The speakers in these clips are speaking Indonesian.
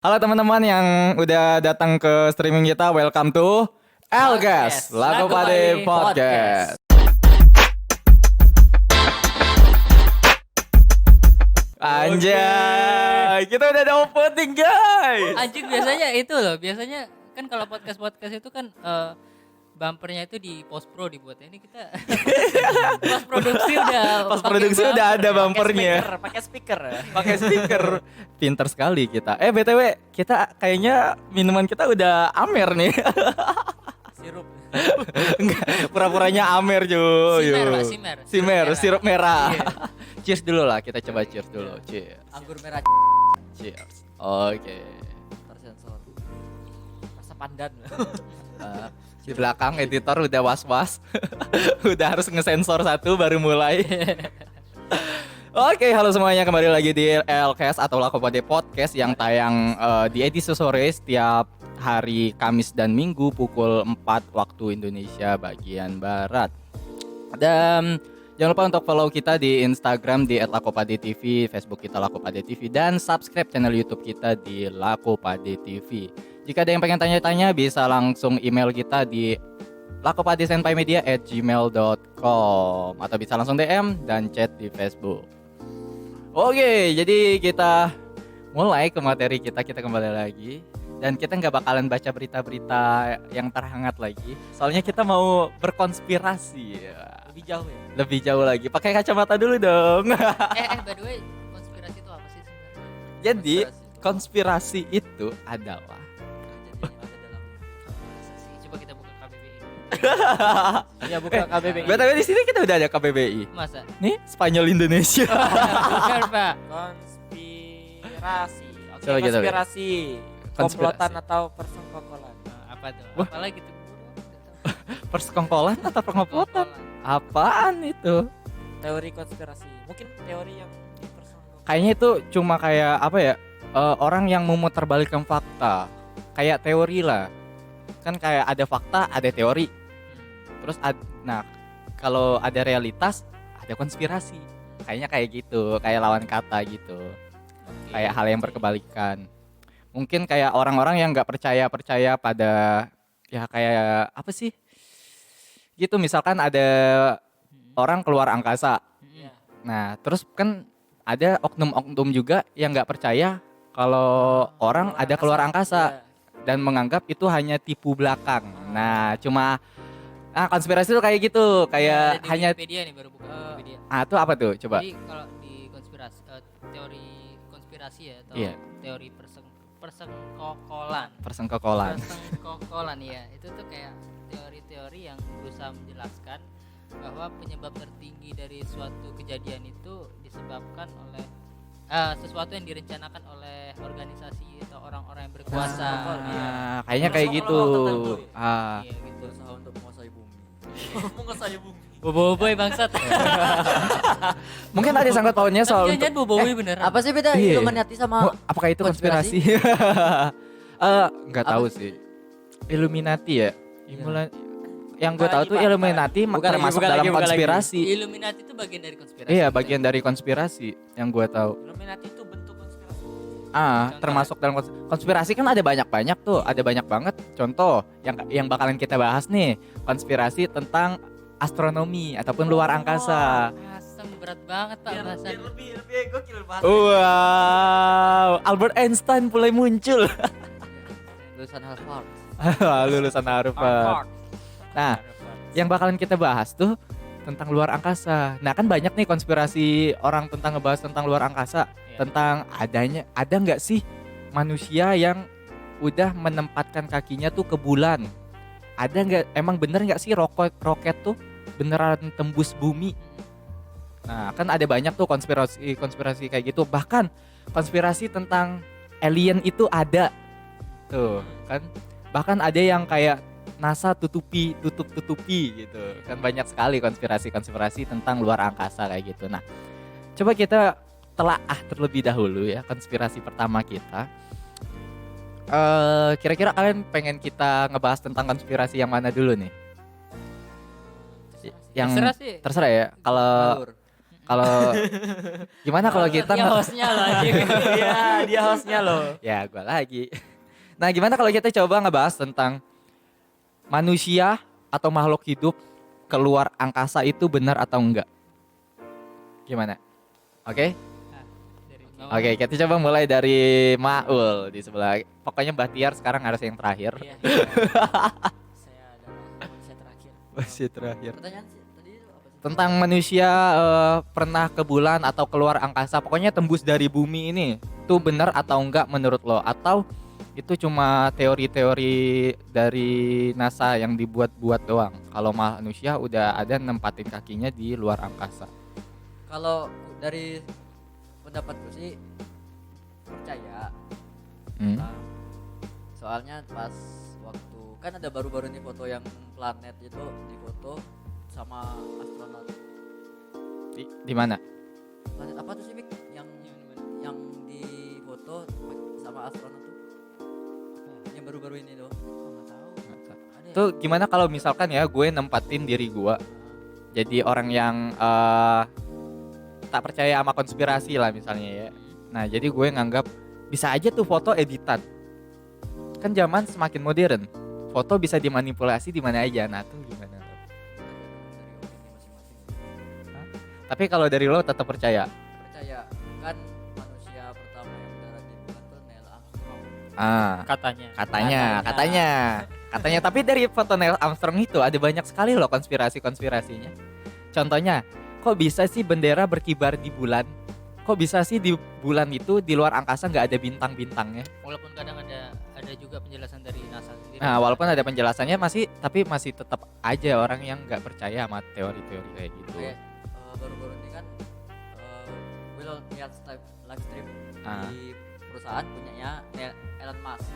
Halo teman-teman yang udah datang ke streaming kita, welcome to Elgas Laku Pade Podcast. Anjay, kita udah ada opening guys. Anjing biasanya itu loh, biasanya kan kalau podcast itu kan bumpernya itu di post pro dibuatnya. Ini kita post produksi udah ada bumpernya. Pakai speaker. Pakai speaker. Pinter sekali kita. BTW, kita kayaknya minuman kita udah Amer nih. Sirup. Enggak, pura-puranya Amer Jo. Simer, sirup merah. Iya. Cheers dulu lah, kita coba cheers dulu. Cheers. Anggur merah Cheers. Oke. tersensor. Rasa pandan. Di belakang editor udah was-was. Udah harus ngesensor satu baru mulai. Oke, halo semuanya, kembali lagi di LKS atau Laku Pade Podcast yang tayang di edisi sore setiap hari Kamis dan Minggu pukul 4 waktu Indonesia bagian Barat. Dan jangan lupa untuk follow kita di Instagram di @lakupadetv, Facebook kita Laku Pade TV, dan subscribe channel YouTube kita di Laku Pade TV. Jika ada yang pengen tanya-tanya bisa langsung email kita di lakupadesenpaimedia@gmail.com atau bisa langsung DM dan chat di Facebook. Oke, jadi kita mulai ke materi kita kembali lagi. Dan kita nggak bakalan baca berita-berita yang terhangat lagi. Soalnya kita mau berkonspirasi. Lebih jauh ya. Lebih jauh lagi. Pakai kacamata dulu dong. By the way, konspirasi itu apa sih sebenarnya? Jadi konspirasi itu adalah Jadi ada dalam Masa sih? Coba kita buka KBBI. ya buka KBBI. BTW di sini kita udah ada KBBI. Masa? Nih, Spanyol Indonesia. Bukan, Pak. Konspirasi. Oke, Coba kita lihat. konspirasi. Komplotan atau persengkokolan. Apa tuh? Wah. Apalagi tuh? Persekongkolan atau pengoplotan? Apaan itu? Teori konspirasi. Mungkin teori yang dipersengkokolan. Kayaknya itu cuma kayak apa ya? Orang yang memutarbalikkan fakta. Kayak teori lah. Kan kayak ada fakta, ada teori. Terus nah, kalau ada realitas, ada konspirasi. Kayaknya kayak gitu, kayak lawan kata gitu. Kayak hal yang berkebalikan. Mungkin kayak orang-orang yang nggak percaya pada ya kayak apa sih? Gitu, misalkan ada orang keluar angkasa. Iya. Nah, terus kan ada oknum-oknum juga yang nggak percaya kalau orang ada keluar angkasa dan menganggap itu hanya tipu belakang. Nah, konspirasi itu kayak gitu, kayak Ada di hanya Wikipedia nih, baru buka Wikipedia. itu apa tuh? Coba. Jadi kalau di konspirasi, teori konspirasi ya, atau Iya. teori persengkokolan. Persengkokolan ya, itu tuh kayak teori-teori yang berusaha menjelaskan bahwa penyebab tertinggi dari suatu kejadian itu disebabkan oleh sesuatu yang direncanakan oleh organisasi atau orang-orang yang berkuasa. Kayaknya kayak gitu. Iya gitu. Berusaha untuk menguasai bumi. Menguasai bumi. Boboiboy bangsat. Mungkin ada sangkut pautnya soal Jangan boboiboy beneran. Apa sih beda Iya. Illuminati sama apakah itu konspirasi? Nggak tahu sih. Illuminati ya. Yang gue tahu tuh Illuminati termasuk dalam konspirasi. Illuminati itu bagian dari konspirasi. Iya, bagian dari konspirasi yang gue tahu. Illuminati itu bentuk konspirasi. Termasuk dalam konspirasi kan ada banyak tuh, ada banyak banget. Contoh yang bakalan kita bahas nih, konspirasi tentang astronomi ataupun luar angkasa. Asem berat banget Pak bahasan. Lebih gokil banget. Wow, Albert Einstein mulai muncul. Lulusan Harvard. Lulusan Harvard. Nah, yang bakalan kita bahas tuh tentang luar angkasa. Nah, kan banyak nih konspirasi orang tentang ngebahas tentang luar angkasa, tentang ada nggak sih manusia yang udah menempatkan kakinya tuh ke bulan? Ada nggak? Emang bener nggak sih roket tuh beneran tembus bumi? Nah, kan ada banyak tuh konspirasi kayak gitu. Bahkan konspirasi tentang alien itu ada tuh kan. Bahkan ada yang kayak NASA tutupi gitu kan, banyak sekali konspirasi tentang luar angkasa kayak gitu. Nah, coba kita telaah terlebih dahulu ya konspirasi pertama kita. Kira-kira kalian pengen kita ngebahas tentang konspirasi yang mana dulu nih? Yang Terserah sih. terserah ya. Kalau gimana kalau kita Dia hostnya loh anjing. Iya, dia hostnya loh. ya gua lagi. Nah, gimana kalau kita coba ngebahas tentang manusia atau makhluk hidup keluar angkasa itu benar atau enggak? Gimana? Oke? Nah, dari Oke, kita coba mulai dari Maul di sebelah. Pokoknya Bahtiar sekarang harus yang terakhir. Iya. Saya adalah manusia terakhir. Masih terakhir. Pertanyaan sih tadi itu apa sih? Tentang manusia pernah ke bulan atau keluar angkasa, pokoknya tembus dari bumi ini, itu benar atau enggak menurut lo? Atau itu cuma teori-teori dari NASA yang dibuat-buat doang? Kalau manusia udah ada nempatin kakinya di luar angkasa. Kalau dari pendapatku sih percaya. Nah, soalnya pas waktu kan ada baru-baru nih foto yang planet itu difoto sama astronot. Di mana? Planet apa tuh sih Mik? Yang difoto sama astronot tuh? Yang baru-baru ini loh. Nggak tahu. Ada ya? Tuh gimana kalau misalkan ya gue nempatin diri gue jadi orang yang tak percaya sama konspirasi lah misalnya ya. Nah jadi gue nganggap bisa aja tuh foto editan. Kan zaman semakin modern, foto bisa dimanipulasi di mana aja. Nah tuh gimana? Dari opini masing-masing. Tapi kalau dari lo tetap percaya? Percaya kan manusia pertama yang mendarat di bulan tuh Neil Armstrong. katanya. Katanya. Tapi dari foto Neil Armstrong itu ada banyak sekali loh konspirasinya. Contohnya, kok bisa sih bendera berkibar di bulan? Kok bisa sih di bulan itu di luar angkasa nggak ada bintang-bintangnya? Walaupun kadang ada juga penjelasan dari NASA sendiri. Nah, walaupun ada penjelasannya tapi masih tetap aja orang yang nggak percaya sama teori-teori kayak gitu. Kayak baru-baru ini kan Will lihat live stream di perusahaan punyanya Elon Musk,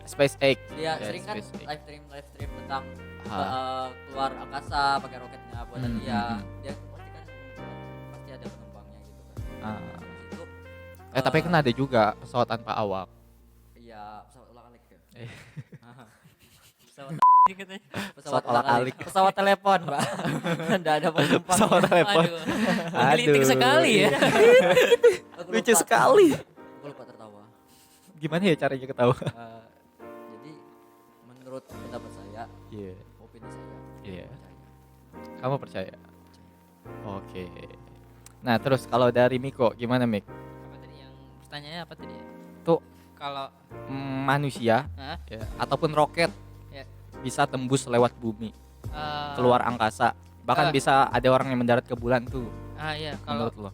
SpaceX. dia Ya, sering kan SpaceX. live stream tentang Ah. keluar angkasa pakai roketnya buatan dia. Hmm. Dia pasti kan pasti ada penumpangnya gitu kan. Ah. Itu Tapi kan ada juga pesawat tanpa awak. iya pesawat ulang-alik ya. Pesawat katanya. pesawat ulang-alik. pesawat telepon, Mbak. Enggak ada penumpang. Pesawat telepon. Aduh. Menggelitik sekali ya. Lucu sekali. Aku lupa tertawa. Gimana ya caranya ketawa? Jadi menurut pendapat saya, Iya. opini saya, Iya. percaya. Kamu percaya? Oke. Nah, terus kalau dari Miko gimana, Mik? Apa tadi yang pertanyaannya apa tadi? Tuh Kalau manusia Hah? ya, ataupun roket Ya. bisa tembus lewat bumi, eh, keluar angkasa. Bahkan eh. bisa ada orang yang mendarat ke bulan tuh. iya, kalau Menurut lo?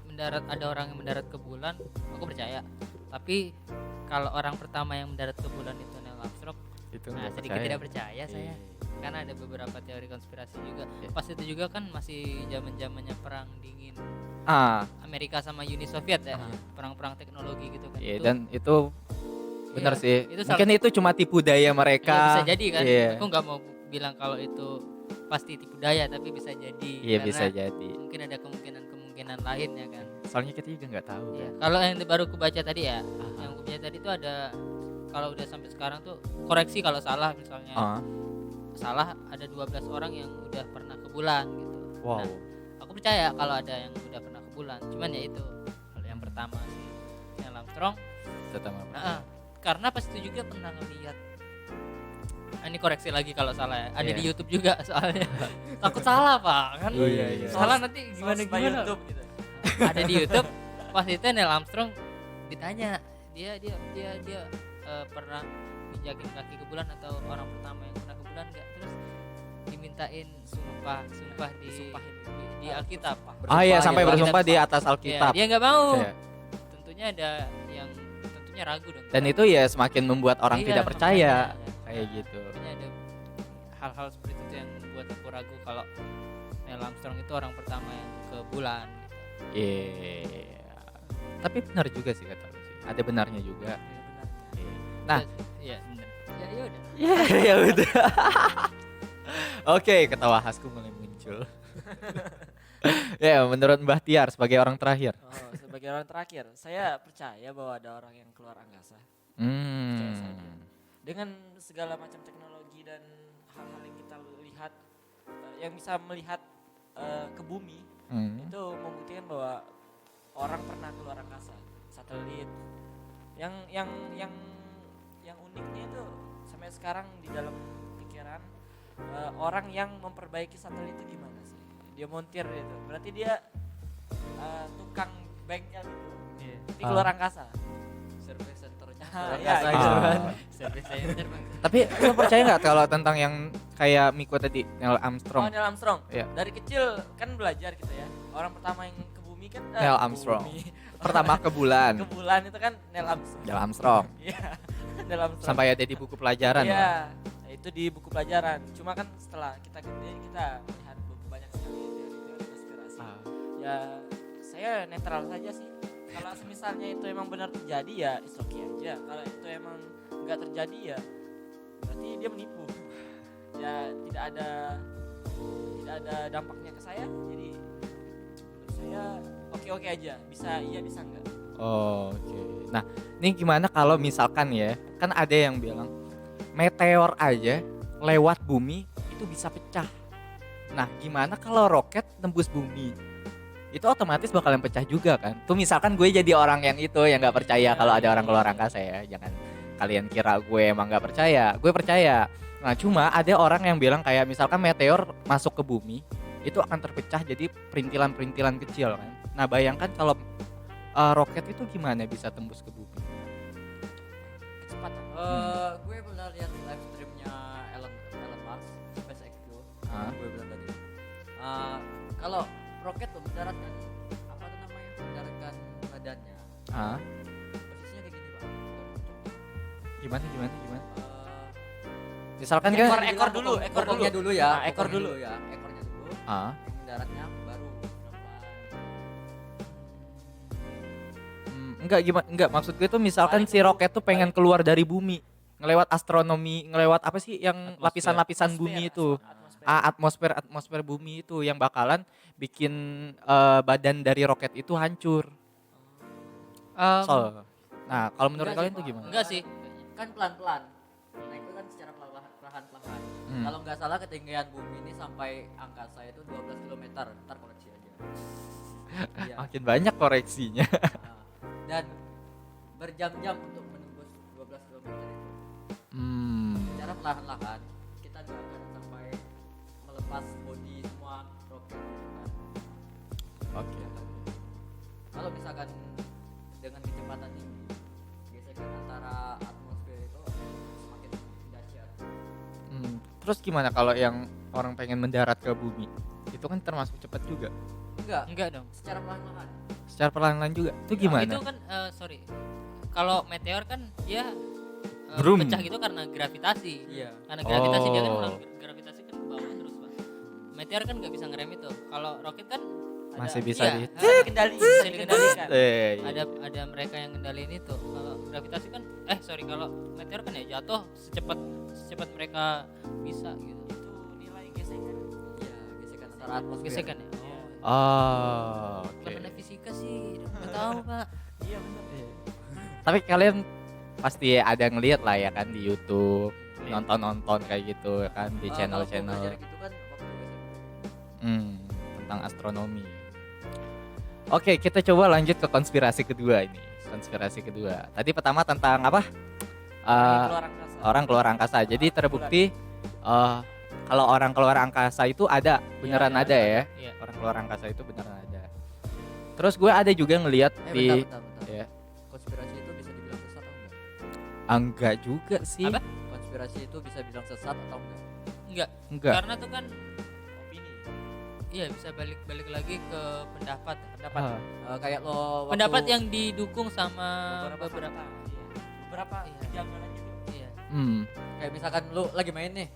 ada orang yang mendarat ke bulan, aku percaya. Tapi kalau orang pertama yang mendarat ke bulan itu Neil Armstrong, Itu nah nggak sedikit percaya. tidak percaya saya. Iya. Karena ada beberapa teori konspirasi juga. Iya. Pas itu juga kan masih zaman-zamannya perang dingin Ah, Amerika sama Uni Soviet ya, Ah. perang-perang teknologi gitu kan. iya, Itu- dan itu benar iya, sih. itu Mungkin itu cuma tipu daya mereka. iya, bisa jadi kan. Iya. Aku nggak mau bilang kalau itu pasti tipu daya, tapi bisa jadi. Iya, Karena bisa jadi. mungkin ada kemungkinan lain ya kan. Soalnya kita juga nggak tahu. Iya. Kan? Kalau yang baru aku baca tadi ya, Ah. yang aku baca tadi itu ada kalau udah sampai sekarang tuh koreksi kalau salah misalnya. Ah, Salah ada 12 orang yang udah pernah ke bulan gitu. wow. Nah, aku percaya kalau ada yang udah pernah ke bulan. Cuman ya itu kalau yang pertama si Neil Armstrong, Tetap apa? karena pas itu juga pernah ngeliat. Ini koreksi lagi kalau salah ya. Ada Iya. di YouTube juga soalnya. Takut salah Pak kan. Oh, iya, iya. Salah nanti gimana Source by gimana. YouTube gitu. Ada di YouTube. Pas itu Neil Armstrong ditanya dia pernah nginjakin kaki ke bulan atau orang pertama yang pernah ke bulan nggak, terus dimintain sumpah Disumpahin. di Alkitab. Ah iya, sampai gitu. bersumpah di atas Ya, Alkitab. dia nggak mau. Iya. Tentunya ada yang tentunya ragu dong. Dan itu ya semakin membuat orang Iya, tidak percaya makanya. kayak gitu. Makanya ada hal-hal seperti itu yang membuat aku ragu kalau Neil Armstrong itu orang pertama yang ke bulan gitu. Iya. Tapi benar juga sih kata lu sih. Ada benarnya juga. Iya. Nah, Iya, bener. Ya udah. ya udah. Oke, ketawa khasku mulai muncul. Ya, menurut Mbah Tiar sebagai orang terakhir. Oh, sebagai orang terakhir, saya percaya bahwa ada orang yang keluar angkasa. Percaya saja. Dengan segala macam teknologi dan hal-hal yang kita lihat, yang bisa melihat ke bumi, itu membuktikan bahwa orang pernah keluar angkasa, satelit. Yang uniknya itu sampai sekarang di dalam pikiran orang yang memperbaiki satelit itu gimana sih? Dia montir itu, berarti dia tukang bengkel itu, di keluar angkasa. Service centernya. Ya, gitu kan. Service center Bang. Tapi lu percaya nggak kalau tentang yang kayak Miko tadi, Neil Armstrong? Oh, Neil Armstrong. Iya. Dari kecil kan belajar gitu ya. Orang pertama yang ke bumi kan Neil ke Armstrong. bumi. Pertama ke bulan. Ke bulan itu kan Neil Armstrong. Neil Armstrong. Iya. Neil Armstrong. Sampai ada di buku pelajaran. Iya. Bang. Itu di buku pelajaran. Cuma kan setelah kita gede kita melihat banyak sekali teori-teori konspirasi. Ya saya netral saja sih. Kalau misalnya itu emang benar terjadi ya it's okay aja. Kalau itu emang nggak terjadi ya berarti dia menipu. Ya tidak ada dampaknya ke saya. Jadi menurut saya oke aja. Bisa iya bisa enggak. Oke. Nah, ini gimana kalau misalkan ya, kan ada yang bilang meteor aja lewat bumi itu bisa pecah. Nah, gimana kalau roket tembus bumi? Itu otomatis bakalan pecah juga kan. Tuh misalkan gue jadi orang yang itu yang nggak percaya kalau ada orang keluar angkasa ya. Jangan kalian kira gue emang nggak percaya. Gue percaya. Nah, cuma ada orang yang bilang kayak misalkan meteor masuk ke bumi itu akan terpecah jadi perintilan-perintilan kecil kan. Nah, bayangkan kalau roket itu gimana bisa tembus ke bumi? Kecepatan. Gue pernah lihat live streamnya Elon Musk, SpaceX itu. Gue bilang tadi. Kalau roket tuh mendaratkan apa tuh namanya? Mendaratkan badannya. Posisinya kayak gini, Pak. Gimana? Misalkan kan ekor dulu ya. Ekornya dulu. Ekornya dulu. Ah. Yang mendaratnya baru Enggak maksud gue tuh misalkan si roket tuh pengen keluar dari bumi, ngelewat astronomi, ngelewat apa sih yang lapisan-lapisan bumi itu. Atmosfer bumi itu yang bakalan bikin badan dari roket itu hancur. Nah, kalau menurut Enggak kalian sih, tuh Pak. gimana? Enggak sih. kan pelan-pelan. Nah itu kan secara perlahan-lahan. Kalau nggak salah ketinggian bumi ini sampai angkasa itu 12 km. Ntar koreksi aja. Iya. Makin banyak koreksinya. Nah, dan berjam-jam untuk menembus 12 km itu. Secara perlahan-lahan kita nggak akan sampai melepas body semua roket. Oke. Kalau misalkan dengan kecepatan tinggi, gesekan antara atmosfer itu semakin dahsyat. Terus gimana kalau yang orang pengen mendarat ke bumi? Itu kan termasuk cepat juga. Enggak dong. secara perlahan-lahan. Secara perlahan-lahan juga. Itu gimana? Itu kan kalau meteor kan dia Brum. pecah gitu karena gravitasi. Iya. Karena gravitasi dia kan Oh. gravitasi kan ke bawah terus, Pak. Meteor kan nggak bisa ngerem itu. Kalau roket kan Masih bisa iya, di bisa dikendalikan. Iya. Ada mereka yang ngendaliin itu. Kalau gravitasi kan kalau meteor kan ya jatuh secepat mereka bisa gitu. Itu nilai gesekan. Iya, gesekan antara atmosfer. Gesekan ya. Oh, Bukan oke. ada fisika sih, nggak tahu, Pak. Iya benar. Tapi kalian pasti ada ngeliat lah ya kan di YouTube, nonton kayak gitu kan di Kalau channel-channel belajar gitu kan waktu SMP. tentang astronomi. Oke, kita coba lanjut ke konspirasi kedua ini. Konspirasi kedua. Tadi pertama tentang apa? Keluar angkasa. Orang keluar angkasa. Jadi terbukti kalau orang keluar angkasa itu ada, beneran ada ya. Iya. Orang keluar angkasa itu beneran ada. Terus gue ada juga ngeliat di Bentar. ya. Konspirasi itu bisa dibilang sesat atau enggak? Enggak juga sih. Apa? Konspirasi itu bisa bilang sesat atau enggak? Enggak. Karena tuh kan Opini. iya bisa balik lagi ke pendapat. Kayak lo waktu Pendapat yang didukung sama beberapa. fakta. Iya. Beberapa Iya. kejanggalan gitu. Iya. kayak misalkan lu lagi main nih.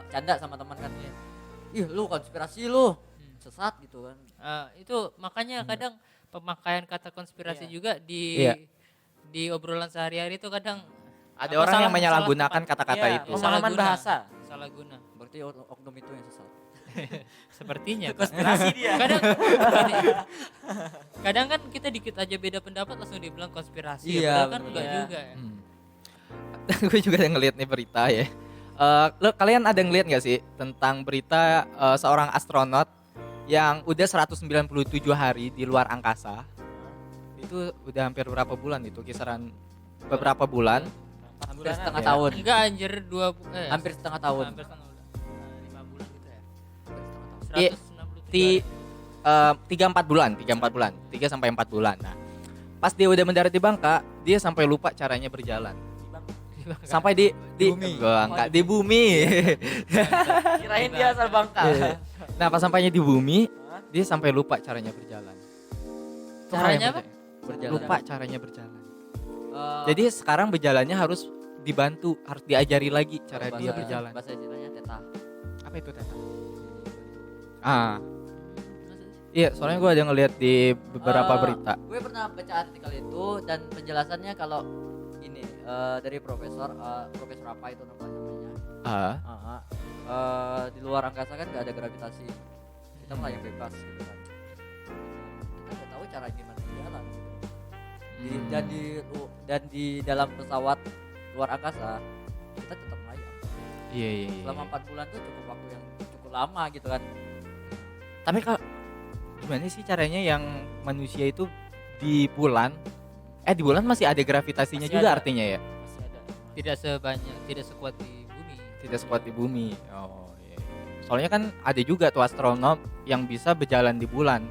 Canda sama teman kan. Ih, lu konspirasi lu. Sesat gitu kan. Itu makanya kadang pemakaian kata konspirasi Iya. juga Iya. di obrolan sehari-hari itu kadang Ada apa, orang yang salah menyalahgunakan tepat. kata-kata Iya, itu. pemahaman Salah guna. bahasa. Salah guna. Berarti oknum itu yang sesat. Sepertinya. Pak. Konspirasi dia. kadang kan kita dikit aja beda pendapat langsung dibilang konspirasi. Iya, Padahal kan bener. enggak Iya. juga ya. Gue juga yang ngeliat nih berita ya. Kalian ada ngeliat nggak sih tentang berita seorang astronot yang udah 197 hari di luar angkasa. Itu udah hampir berapa bulan itu? Kisaran beberapa bulan. Hampir setengah ya. tahun. Enggak anjir Hampir setengah tahun. Hampir setengah udah. 5 bulan gitu ya. Iya. 163 3-4 bulan, 3 sampai 4 bulan. Nah, pas dia udah mendarat di Bangka, dia sampai lupa caranya berjalan. Sampai di bumi. Bangka, di bumi. Kirain dia asal Bangka. Nah, pas sampainya di bumi, dia sampai lupa caranya berjalan. Itu hal Caranya yang apa? Berjalan. lupa caranya berjalan. Jadi sekarang berjalannya harus dibantu, harus diajari lagi cara dia berjalan. Bahasa istilahnya teta. Apa itu teta? Iya, soalnya gue ada ngeliat di beberapa berita. Gue pernah baca artikel itu dan penjelasannya kalau ini dari profesor apa itu namanya? Di luar angkasa kan nggak ada gravitasi, kita malah yang bebas gitu kan. Kita nggak tahu cara gimana berjalan. Dan di dalam pesawat luar angkasa kita tetap melayang. Iya. Selama 4 bulan tuh cukup waktu yang cukup lama gitu kan. Tapi kalau gimana sih caranya yang manusia itu di bulan masih ada gravitasinya Masih juga ada. artinya ya? Masih ada. tidak sekuat di bumi. Tidak sekuat di bumi. Oh iya. Soalnya kan ada juga tuh astronom yang bisa berjalan di bulan.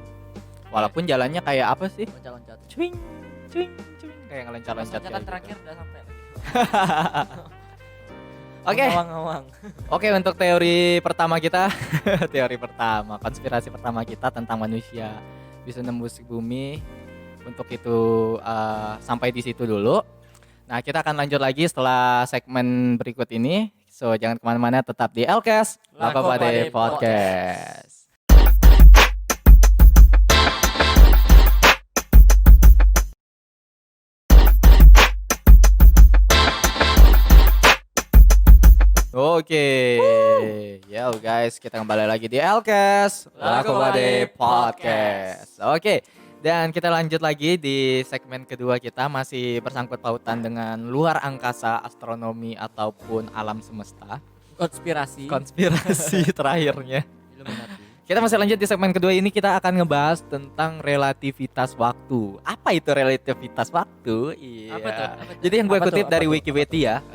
Walaupun jalannya kayak apa sih? Loncat-loncat. Cuing kayak ngelencar-lencar Loncatan kayak terakhir gitu. udah sampai. Oke. Ngawang-ngawang. Oke, untuk teori pertama kita, konspirasi pertama kita tentang manusia bisa nembus bumi. Untuk itu sampai di situ dulu. Nah, kita akan lanjut lagi setelah segmen berikut ini. So, jangan kemana-mana, tetap di LCast, Lakopade Podcast. Oke, yo guys, kita kembali lagi di LCast, Lakopade Podcast. Oke, dan kita lanjut lagi di segmen kedua kita, masih bersangkut pautan dengan luar angkasa, astronomi ataupun alam semesta. Konspirasi terakhirnya. Illuminati. Kita masih lanjut di segmen kedua ini, kita akan ngebahas tentang relativitas waktu. Apa itu relativitas waktu? Iya. Apa tuh? Jadi yang gue Apa kutip tuh? dari Apa tuh? Wikipedia,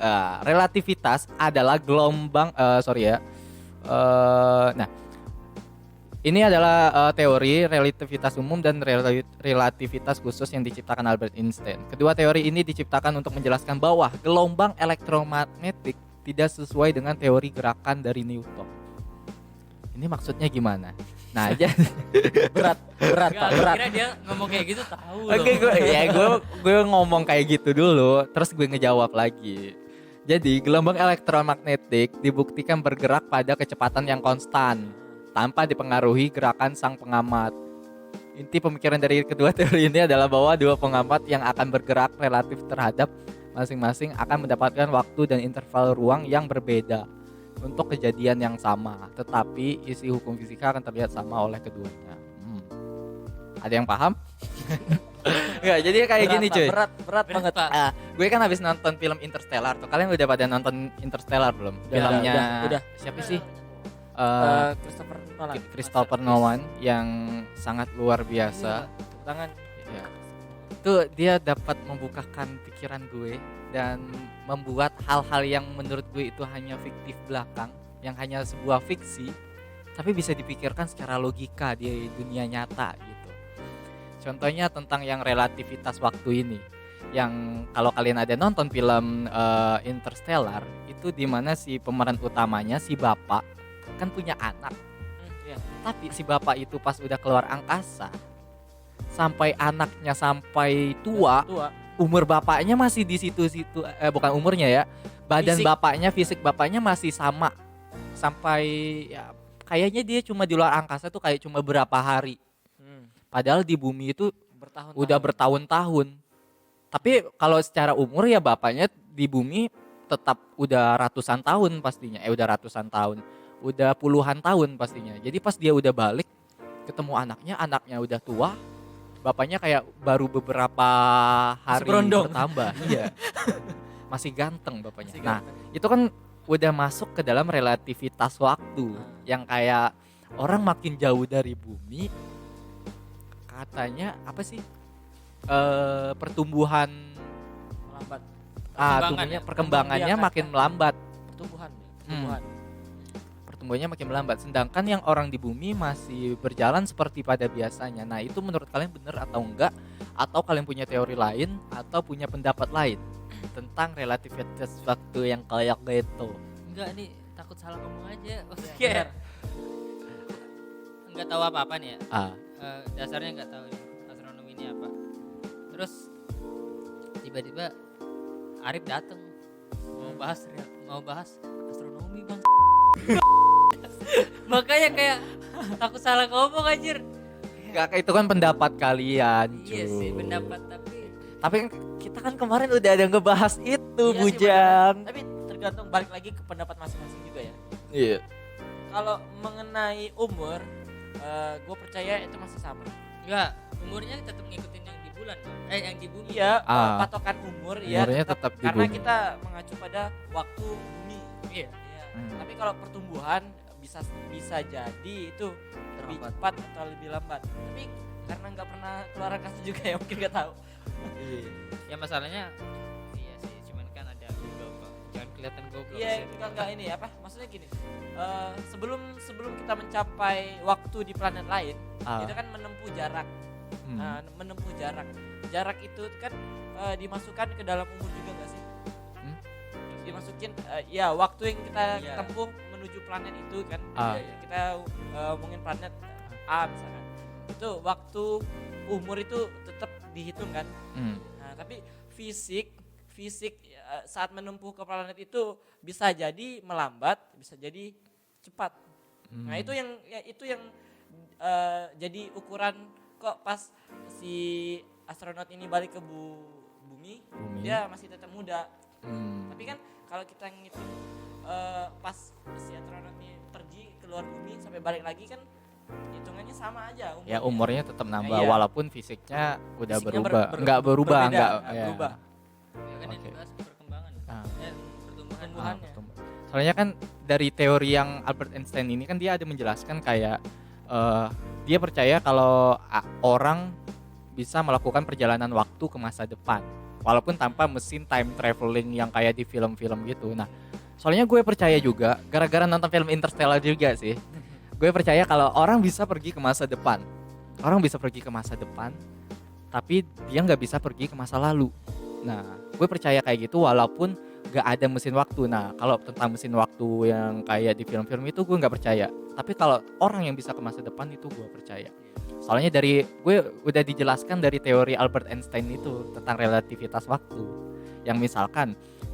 relativitas adalah gelombang, nah, ini adalah teori relativitas umum dan relativitas khusus yang diciptakan Albert Einstein. Kedua teori ini diciptakan untuk menjelaskan bahwa gelombang elektromagnetik tidak sesuai dengan teori gerakan dari Newton. Ini maksudnya gimana? Nah, aja berat. Kira dia ngomong kayak gitu tahu Oke, loh. gue ngomong kayak gitu dulu, terus gue ngejawab lagi. Jadi, gelombang elektromagnetik dibuktikan bergerak pada kecepatan yang konstan tanpa dipengaruhi gerakan sang pengamat. Inti pemikiran dari kedua teori ini adalah bahwa dua pengamat yang akan bergerak relatif terhadap masing-masing akan mendapatkan waktu dan interval ruang yang berbeda untuk kejadian yang sama, tetapi isi hukum fisika akan terlihat sama oleh keduanya. Ada yang paham? Enggak, jadi kayak gini cuy. Berat banget. Pak. Gue kan habis nonton film Interstellar tuh. Kalian udah pada nonton Interstellar belum? Filmnya udah. siapa sih? Christopher Nolan. Christopher Nolan yang sangat luar biasa. Tepuk tangan. Ya. Tuh dia dapat membukakan pikiran gue dan membuat hal-hal yang menurut gue itu hanya fiktif belakang, yang hanya sebuah fiksi, tapi bisa dipikirkan secara logika di dunia nyata gitu. Contohnya tentang yang relativitas waktu ini, yang kalau kalian ada nonton film Interstellar, itu dimana si pemeran utamanya si bapak kan punya anak, Iya. tapi si bapak itu pas udah keluar angkasa, sampai anaknya sampai tua, umur bapaknya masih di situ-situ, bukan umurnya ya, badan Fisik. bapaknya, fisik bapaknya masih sama, sampai ya kayaknya dia cuma di luar angkasa tuh kayak cuma berapa hari, padahal di bumi itu Bertahun-tahun. udah bertahun-tahun. Tapi kalau secara umur ya bapaknya di bumi tetap udah ratusan tahun pastinya, udah puluhan tahun pastinya. Jadi pas dia udah balik ketemu anaknya udah tua, bapaknya kayak baru beberapa hari berondong. bertambah. Iya. Masih ganteng bapaknya. Masih Nah, ganteng. itu kan udah masuk ke dalam relativitas waktu yang kayak orang makin jauh dari bumi katanya apa sih? Pertumbuhan Melambat. tumbuhnya perkembangannya makin melambat. Pertumbuhan. Pertumbuhan. Pertumbuhannya makin melambat. Sedangkan yang orang di bumi masih berjalan seperti pada biasanya. Nah, itu menurut kalian benar atau enggak? Atau kalian punya teori lain atau punya pendapat lain tentang relativitas waktu yang kayak gitu? Enggak nih, takut salah ngomong aja. Bener. Enggak tahu apa-apa nih ya. Dasarnya enggak tahu nih astronomi ini apa. Terus tiba-tiba Arif dateng mau bahas astronomi bang. Makanya kayak takut salah ngomong anjir. Enggak, itu kan pendapat kalian, cuy. Iya sih pendapat Tapi kan kita kan kemarin udah ada ngebahas itu, Iya sih, Bujang. bener. Tapi tergantung balik lagi ke pendapat masing-masing juga ya. Iya. Kalau mengenai umur, gue percaya itu masih sama. enggak, umurnya tetap ngikutin yang di bulan Bang. Yang di bumi. Iya, Ah. patokan umur ya Umurnya tetap di karena bumi. kita mengacu pada waktu bumi. Iya. Iya. Hmm. Tapi kalau pertumbuhan bisa jadi itu lebih Terlambat. cepat atau lebih lambat. Tapi karena nggak pernah keluar angkasa juga ya mungkin nggak tahu. Ya masalahnya iya sih, cuman kan ada goblok Bang. Jangan kelihatan goblok. Iya, enggak ini apa? Maksudnya gini. Sebelum kita mencapai waktu di planet lain, Ah. itu kan menempuh jarak. Menempuh jarak. Jarak itu kan dimasukkan ke dalam umur juga nggak sih? Hmm? Dimasukin ya waktu yang kita Iya. tempuh menuju planet itu kan. Ah. Kita ngomongin planet A misalkan. Itu waktu umur itu tetap dihitung kan. Nah, tapi fisik saat menempuh ke planet itu bisa jadi melambat, bisa jadi cepat. Nah, itu yang jadi ukuran kok pas si astronot ini balik ke bumi, dia masih tetap muda. Tapi kan kalau kita ngitung pas si astronot ini pergi keluar bumi sampai balik lagi kan hitungannya sama aja umurnya. Ya umurnya tetap nambah Iya. walaupun fisiknya udah Fisiknya berubah. Enggak berubah, berbeda, enggak ya. berubah. Ya kan yang Oke. dibahas perkembangan. Ah. Pertumbuhan. Soalnya kan dari teori yang Albert Einstein ini kan dia ada menjelaskan kayak dia percaya kalau orang bisa melakukan perjalanan waktu ke masa depan walaupun tanpa mesin time traveling yang kayak di film-film gitu. Nah, soalnya gue percaya juga gara-gara nonton film Interstellar juga sih. Gue percaya kalau orang bisa pergi ke masa depan. Orang bisa pergi ke masa depan tapi dia nggak bisa pergi ke masa lalu. Nah, gue percaya kayak gitu walaupun gak ada mesin waktu. Nah, kalau tentang mesin waktu yang kayak di film-film itu gue nggak percaya. Tapi kalau orang yang bisa ke masa depan itu gue percaya. Soalnya dari gue udah dijelaskan dari teori Albert Einstein itu tentang relativitas waktu. Yang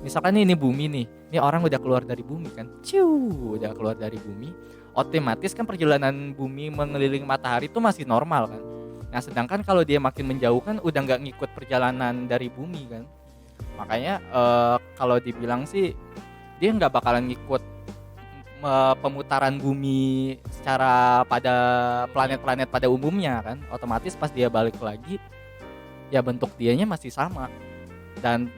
misalkan ini bumi nih. Ini orang udah keluar dari bumi kan. Udah keluar dari bumi. Otomatis kan perjalanan bumi mengelilingi matahari itu masih normal kan. Nah, sedangkan kalau dia makin menjauh kan udah nggak ngikut perjalanan dari bumi kan. Makanya kalau dibilang sih dia nggak bakalan ngikut pemutaran bumi secara pada planet-planet pada umumnya kan. Otomatis pas dia balik lagi ya bentuk dianya masih sama. Dan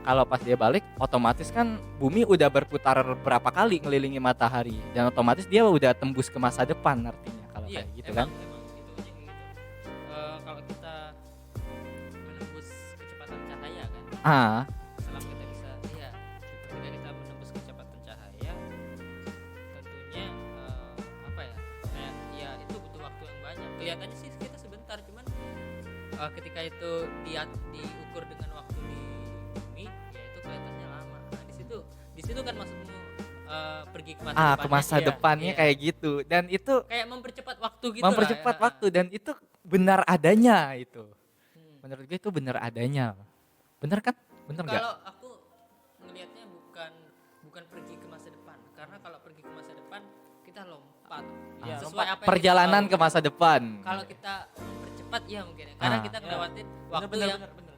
kalau pas dia balik otomatis kan bumi udah berputar berapa kali ngelilingi matahari dan otomatis dia udah tembus ke masa depan artinya kalau Iya, kayak gitu emang, kan. Emang hitungannya kayak gitu. Kalau kita menembus kecepatan cahaya kan, selama kita bisa, iya, ketika kita menembus kecepatan cahaya, tentunya apa ya? Kayak ya itu butuh waktu yang banyak. Kelihatannya sih kita sebentar, cuman ketika itu diukur dengan waktu di bumi, ya itu kelihatannya lama. Nah di situ kan maksudmu pergi ke masa depannya. Ke masa Iya, depannya iya. kayak gitu dan itu Kayak mempercepat waktu gitu mempercepat lah, ya. waktu dan itu benar adanya itu. Hmm. Menurut gue itu benar adanya. Bener kan? Bener nggak? Kalau aku ngelihatnya bukan pergi ke masa depan, karena kalau pergi ke masa depan kita lompat. Iya, Sesuai lompat. apa yang Perjalanan kita ke tahu. masa depan. Kalau kita mempercepat ya mungkin ya, karena kita Iya. ngelewatin waktu Bener, yang bener.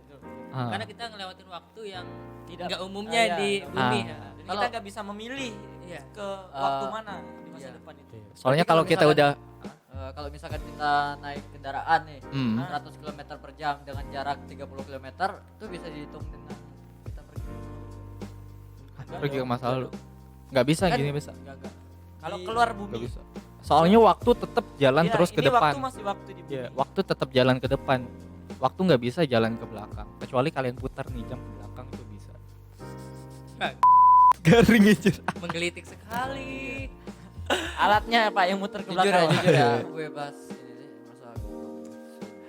karena kita ngelewatin waktu yang Tidak nggak umumnya iya, di nggak bumi. umum. Ya. Dan kita Kalau- nggak bisa memilih Iya. ke waktu mana di masa iya. depan itu. Soalnya Tapi kalau kalau kita misalkan- udah Kalau misalkan kita naik kendaraan nih 100 km per jam dengan jarak 30 km itu bisa dihitung dengan kita pergi. pergi ke masa lalu. Nggak bisa Kan- gini bisa. Enggak. Kalau keluar Nggak bumi, bisa. Soalnya waktu tetap jalan Iya, terus ke ini depan. waktu masih waktu di bumi. Iya, waktu tetap jalan ke depan. Waktu nggak bisa jalan ke belakang. Kecuali kalian putar nih jam ke belakang itu bisa. Garing aja. Menggelitik sekali. Alatnya Pak yang muter ke Jujur belakang. ya, gue bahas ini sih masa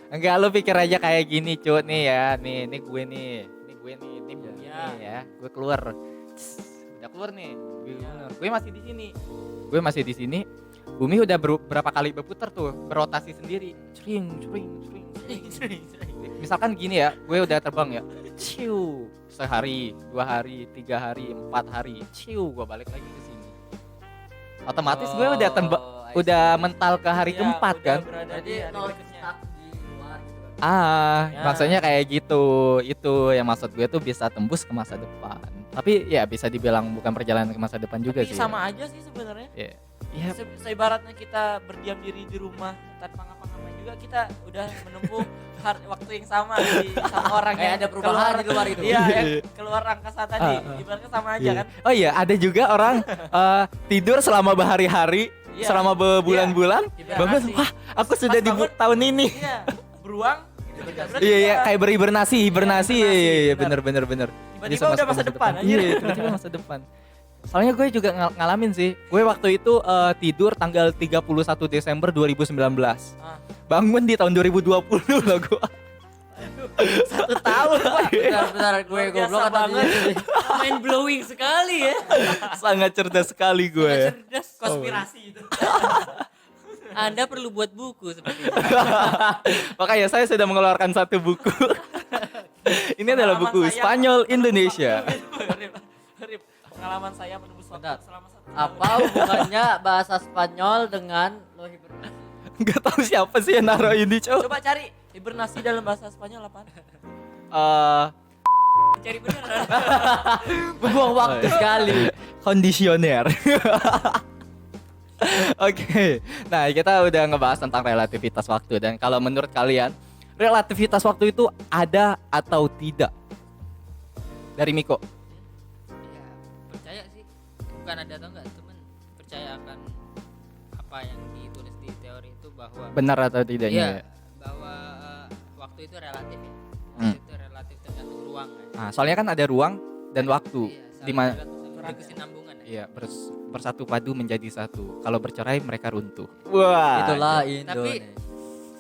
Enggak, lu pikir aja kayak gini, Cut nih ya. Nih gue nih. Nih gue nih, ini bumi Iya. nih ya. Gue keluar. Udah keluar nih. Iya. Gue masih di sini. Gue masih di sini. Bumi udah berapa kali berputar tuh, berotasi sendiri. Cering. Misalkan gini ya, gue udah terbang ya. Ciu, sehari, 2 hari, 3 hari, 4 hari. Ciu, gue balik lagi ke sini. Otomatis gue udah udah mental ke hari Iya, keempat udah kan. berada jadi di hari nol berikutnya. stuck di luar gitu kan. Ya. Maksudnya kayak gitu. Itu yang maksud gue tuh bisa tembus ke masa depan. Tapi ya bisa dibilang bukan perjalanan ke masa depan juga Tapi sih. sama aja sih sebenarnya. Ya. Ya, Seibaratnya kita berdiam diri di rumah tanpa ngapa-ngapain juga, kita udah menempuh waktu yang sama sama orang Kayak yang ada perubahan di luar itu. Iya, yang keluar angkasa tadi. Ibaratnya sama aja iya. kan. Oh iya, ada juga orang tidur selama berhari-hari, Iya. selama berbulan-bulan. Iya. Bangun, Hibernasi. wah, aku sudah di bangun, tahun ini. Iya, beruang itu juga berarti Iya, dia kayak berhibernasi. Iya, hibernasi, bener. tiba-tiba Bisa udah masuk ke masa depan aja. Iya, tiba-tiba masa depan. Soalnya gue juga ngalamin sih. Gue waktu itu tidur tanggal 31 Desember 2019. Ah. Bangun di tahun 2020 loh gue. 1 tahun Pak. Bentar gue Luar biasa goblok atau banget. Mind blowing sekali ya. Sangat cerdas sekali gue. Cerdas. Konspirasi itu. Anda perlu buat buku seperti itu. Makanya saya sudah mengeluarkan satu buku. Ini adalah buku Pengalaman saya Spanyol menembus Indonesia. waktu. Rip. Pengalaman saya menembus waktu Bentar. selama 1 tahun. apa hubungannya bahasa Spanyol dengan lo hibernasi? Gak tahu siapa sih yang naruh ini, Cok. Coba cari hibernasi dalam bahasa Spanyol apaan? Cari beneran. Membuang waktu sekali. Kondisioner. Oke. Nah, kita udah ngebahas tentang relativitas waktu. Dan kalau menurut kalian, relativitas waktu itu ada atau tidak? Dari Miko. Ya, percaya sih. Bukan ada atau enggak, temen percaya akan apa yang ditulis di teori itu bahwa Benar atau tidaknya? iya, bahwa waktu itu relatif ya. Waktu Hmm. itu relatif tergantung ruang kan. Nah, soalnya kan ada ruang dan waktu. Iya, Di mana? berkesinambungan ya. Iya, bersatu padu menjadi satu. Kalau bercerai mereka runtuh. Wah. Itulah Tapi Indonesia.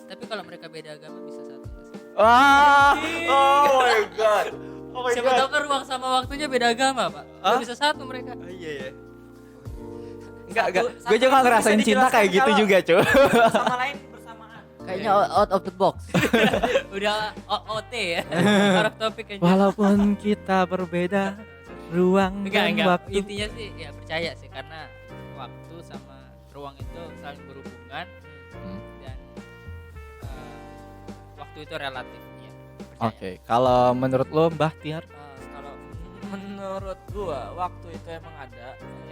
tapi kalau mereka beda agama bisa satu nggak sih? Wah. Oh my god. Oh my Siapa tahu kan ruang sama waktunya beda agama, Pak. Nggak Hah? bisa satu mereka. Iya ya. Enggak. Satu Gue juga itu ngerasain bisa cinta kayak dijelaskan gitu kalau- juga, Cok. Sama lain bersamaan. Kayaknya out of the box. Udah OT ya. Out of topic aja. Walaupun kita berbeda ruang dan Enggak. waktu. Intinya sih ya percaya sih karena waktu sama ruang itu saling berhubungan Hmm. dan waktu itu relatif ya. Oke, kalau menurut lo Mbah Tiar? Kalau menurut gua waktu itu emang ada.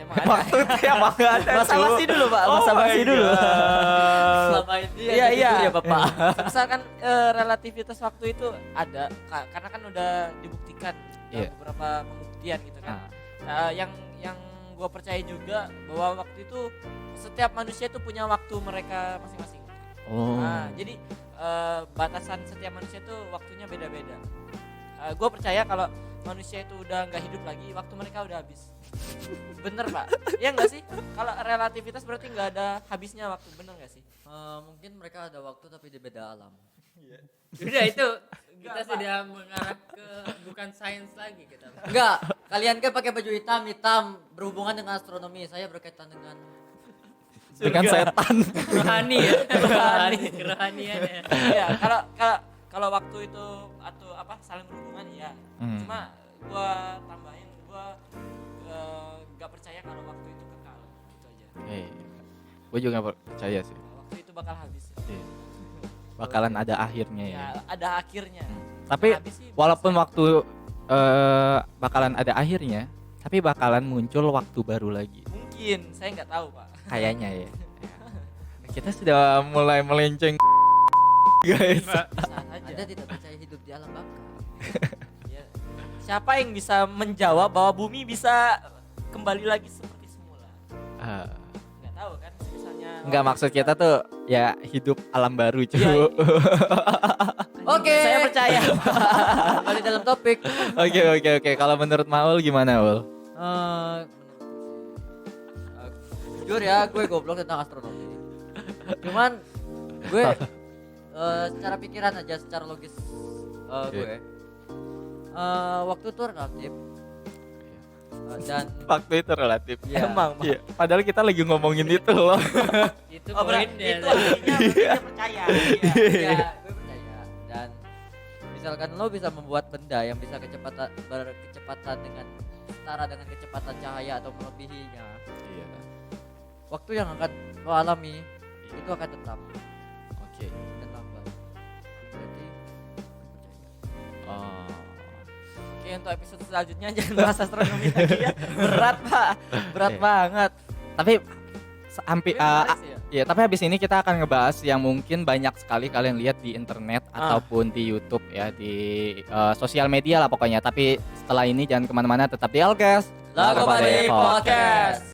Waktu itu emang gak ada. Masa basi dulu Pak, masa basi dulu. Selama ini Iya, iya. ya Bapak. Misalkan relativitas waktu itu ada karena kan udah dibuktikan Iya. beberapa pembuktian gitu kan. Ah, Yang gue percaya juga bahwa waktu itu setiap manusia itu punya waktu mereka masing-masing. Oh. Nah, jadi batasan setiap manusia itu waktunya beda-beda. Gue percaya kalau manusia itu udah nggak hidup lagi, waktu mereka udah habis. Bener Pak? Iya nggak sih? Kalau relativitas berarti nggak ada habisnya waktu, bener nggak sih? Mungkin mereka ada waktu tapi di beda alam. Udah itu kita sudah mengarah ke bukan sains lagi kita. Enggak, kalian kan pakai baju hitam berhubungan dengan astronomi. Saya berkaitan dengan Dengan setan. Rohani ya. Kerohanian ya. Iya, kalau waktu itu atau apa saling berhubungan ya. Cuma gua tambahin gua nggak percaya kalau waktu itu kekal. Itu aja. Gue juga percaya sih. Waktu itu bakal habis. Bakalan ada akhirnya ya. Ya, ada akhirnya. Tapi Habis sih walaupun bisa. waktu bakalan ada akhirnya, tapi bakalan muncul waktu baru lagi. Mungkin saya nggak tahu Pak. Kayaknya ya. Kita sudah mulai melenceng guys. Bisa saja. Anda tidak percaya hidup di alam baka. Ya. Siapa yang bisa menjawab bahwa bumi bisa kembali lagi seperti semula? Ah, Nggak tahu kan. Misalnya Enggak, maksud kita tuh ya hidup alam baru cuy. Iya, Oke. Saya percaya. Kembali dalam topik. Oke. Kalau menurut Maul gimana, Ul? Jujur ya, gue goblok tentang astronomi. Cuman gue secara pikiran aja, secara logis gue waktu itu relatif. Dan Waktu itu relatif. ya, Emang. Iya. Padahal kita lagi ngomongin itu loh. Itu Oh, poinnya. itu artinya dia percaya. ya, gue percaya. Dan misalkan lo bisa membuat benda yang bisa berkecepatan dengan setara dengan kecepatan cahaya atau melebihinya, Iya. waktu yang akan lo alami itu akan tetap Oke. dan lambat. Berarti gue percaya. Oh. Oke, untuk episode selanjutnya jangan bahas astronomi lagi ya. Berat, Pak. Berat Iya. banget. Tapi hampir Tapi menarik sih ya. ya, tapi habis ini kita akan ngebahas yang mungkin banyak sekali kalian lihat di internet ataupun di YouTube ya, di sosial media lah pokoknya. Tapi setelah ini jangan kemana-mana, tetap di Alkes. Lagu Pade Podcast.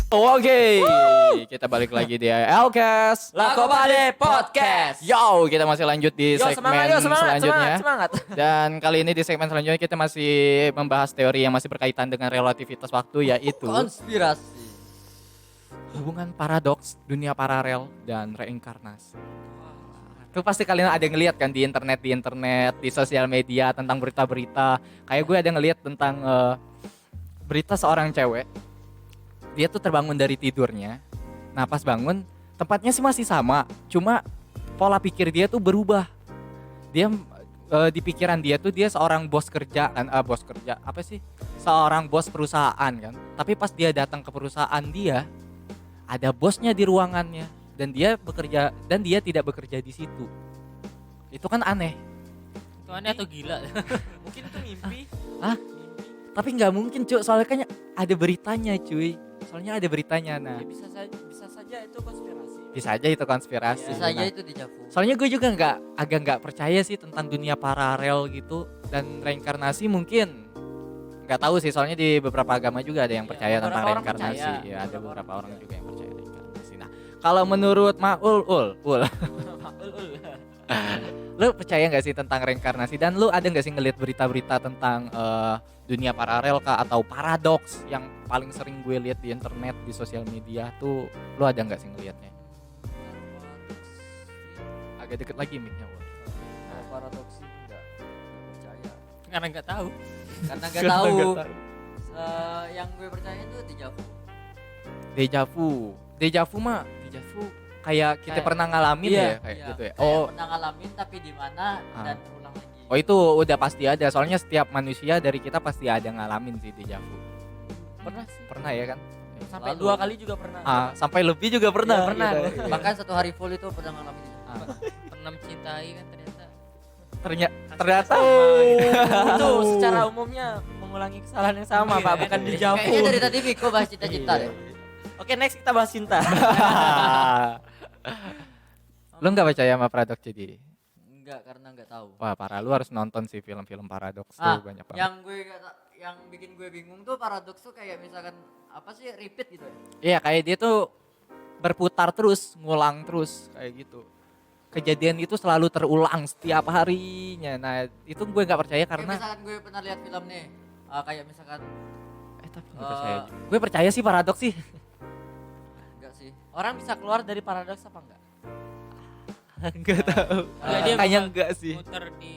Oke, kita balik lagi di Alkes. Lagu Pade Podcast. Yo, kita masih lanjut di Yo, segmen semangat, selanjutnya. semangat. Dan kali ini di segmen selanjutnya kita masih membahas teori yang masih berkaitan dengan relativitas waktu, yaitu Konspirasi. hubungan paradoks, dunia paralel, dan reinkarnasi. Itu pasti kalian ada yang ngeliat kan di internet, di sosial media tentang berita-berita. Kayak gue ada ngeliat tentang berita seorang cewek. Dia tuh terbangun dari tidurnya. Nah pas bangun, tempatnya sih masih sama. Cuma pola pikir dia tuh berubah. Dia di pikiran dia tuh dia seorang bos kerja kan, apa sih? Seorang bos perusahaan kan. Tapi pas dia datang ke perusahaan dia, ada bosnya di ruangannya dan dia tidak bekerja di situ. Itu kan aneh. Itu aneh atau gila? Mungkin itu mimpi. Tapi nggak mungkin cuy, soalnya kan ada beritanya cuy. Soalnya ada beritanya. Nah, Ya, bisa saja itu konspirasi. bisa aja itu konspirasi. Bisa aja Nah, itu dijavu. soalnya gue juga agak nggak percaya sih tentang dunia paralel gitu dan reinkarnasi mungkin nggak tahu sih, soalnya di beberapa agama juga ada yang Iya, percaya tentang beberapa orang reinkarnasi. percaya. Ya, ada Beberapa beberapa orang orang percaya. juga yang percaya reinkarnasi. Nah, kalau menurut Maul, lu percaya nggak sih tentang reinkarnasi, dan lu ada nggak sih ngelihat berita-berita tentang dunia paralel kah atau paradoks yang paling sering gue lihat di internet, di sosial media tuh, lu ada nggak sih ngelihatnya? Agak deket lagi mic-nya, Ul. Kalau paradoksi enggak percaya. Karena nggak tahu. Karena enggak Karena tahu. nggak tahu. Yang gue percaya itu dijavu. Dejavu kayak kita Kayak- pernah ngalamin ya kayak gitu ya. Kayak pernah ngalamin tapi di mana dan ulang lagi. Oh itu udah pasti ada, soalnya setiap manusia dari kita pasti ada ngalamin sih dejavu. Pernah ya kan? Sampai Selalu. 2 kali juga pernah. Sampai lebih juga pernah. Iya, pernah. gitu. Iya. Bahkan 1 hari full itu pernah ngalamin itu. Pernah mencintai kan ternyata. Ternyata Itu secara umumnya mengulangi kesalahan yang sama, Iya, Pak, bukan iya. dijavu. Kayaknya dari tadi Miko bahas cinta-cinta deh. Oke, next kita bahas cinta. Lu nggak percaya sama paradoks jadi? Enggak, karena enggak tahu. Wah parah, lu harus nonton sih film-film paradoks tuh banyak banget. Yang bikin gue bingung tuh paradoks tuh kayak misalkan apa sih, repeat gitu ya. Iya kayak dia tuh berputar terus, ngulang terus kayak gitu. Kejadian itu selalu terulang setiap harinya. Nah itu gue nggak percaya Kayak karena misalkan gue pernah lihat film nih, kayak misalkan tapi nggak percaya. Gue percaya sih paradoks sih. enggak sih. Orang bisa keluar dari paradoks apa enggak? Nggak tahu. Enggak, dia Kayaknya bakal enggak sih. Muter di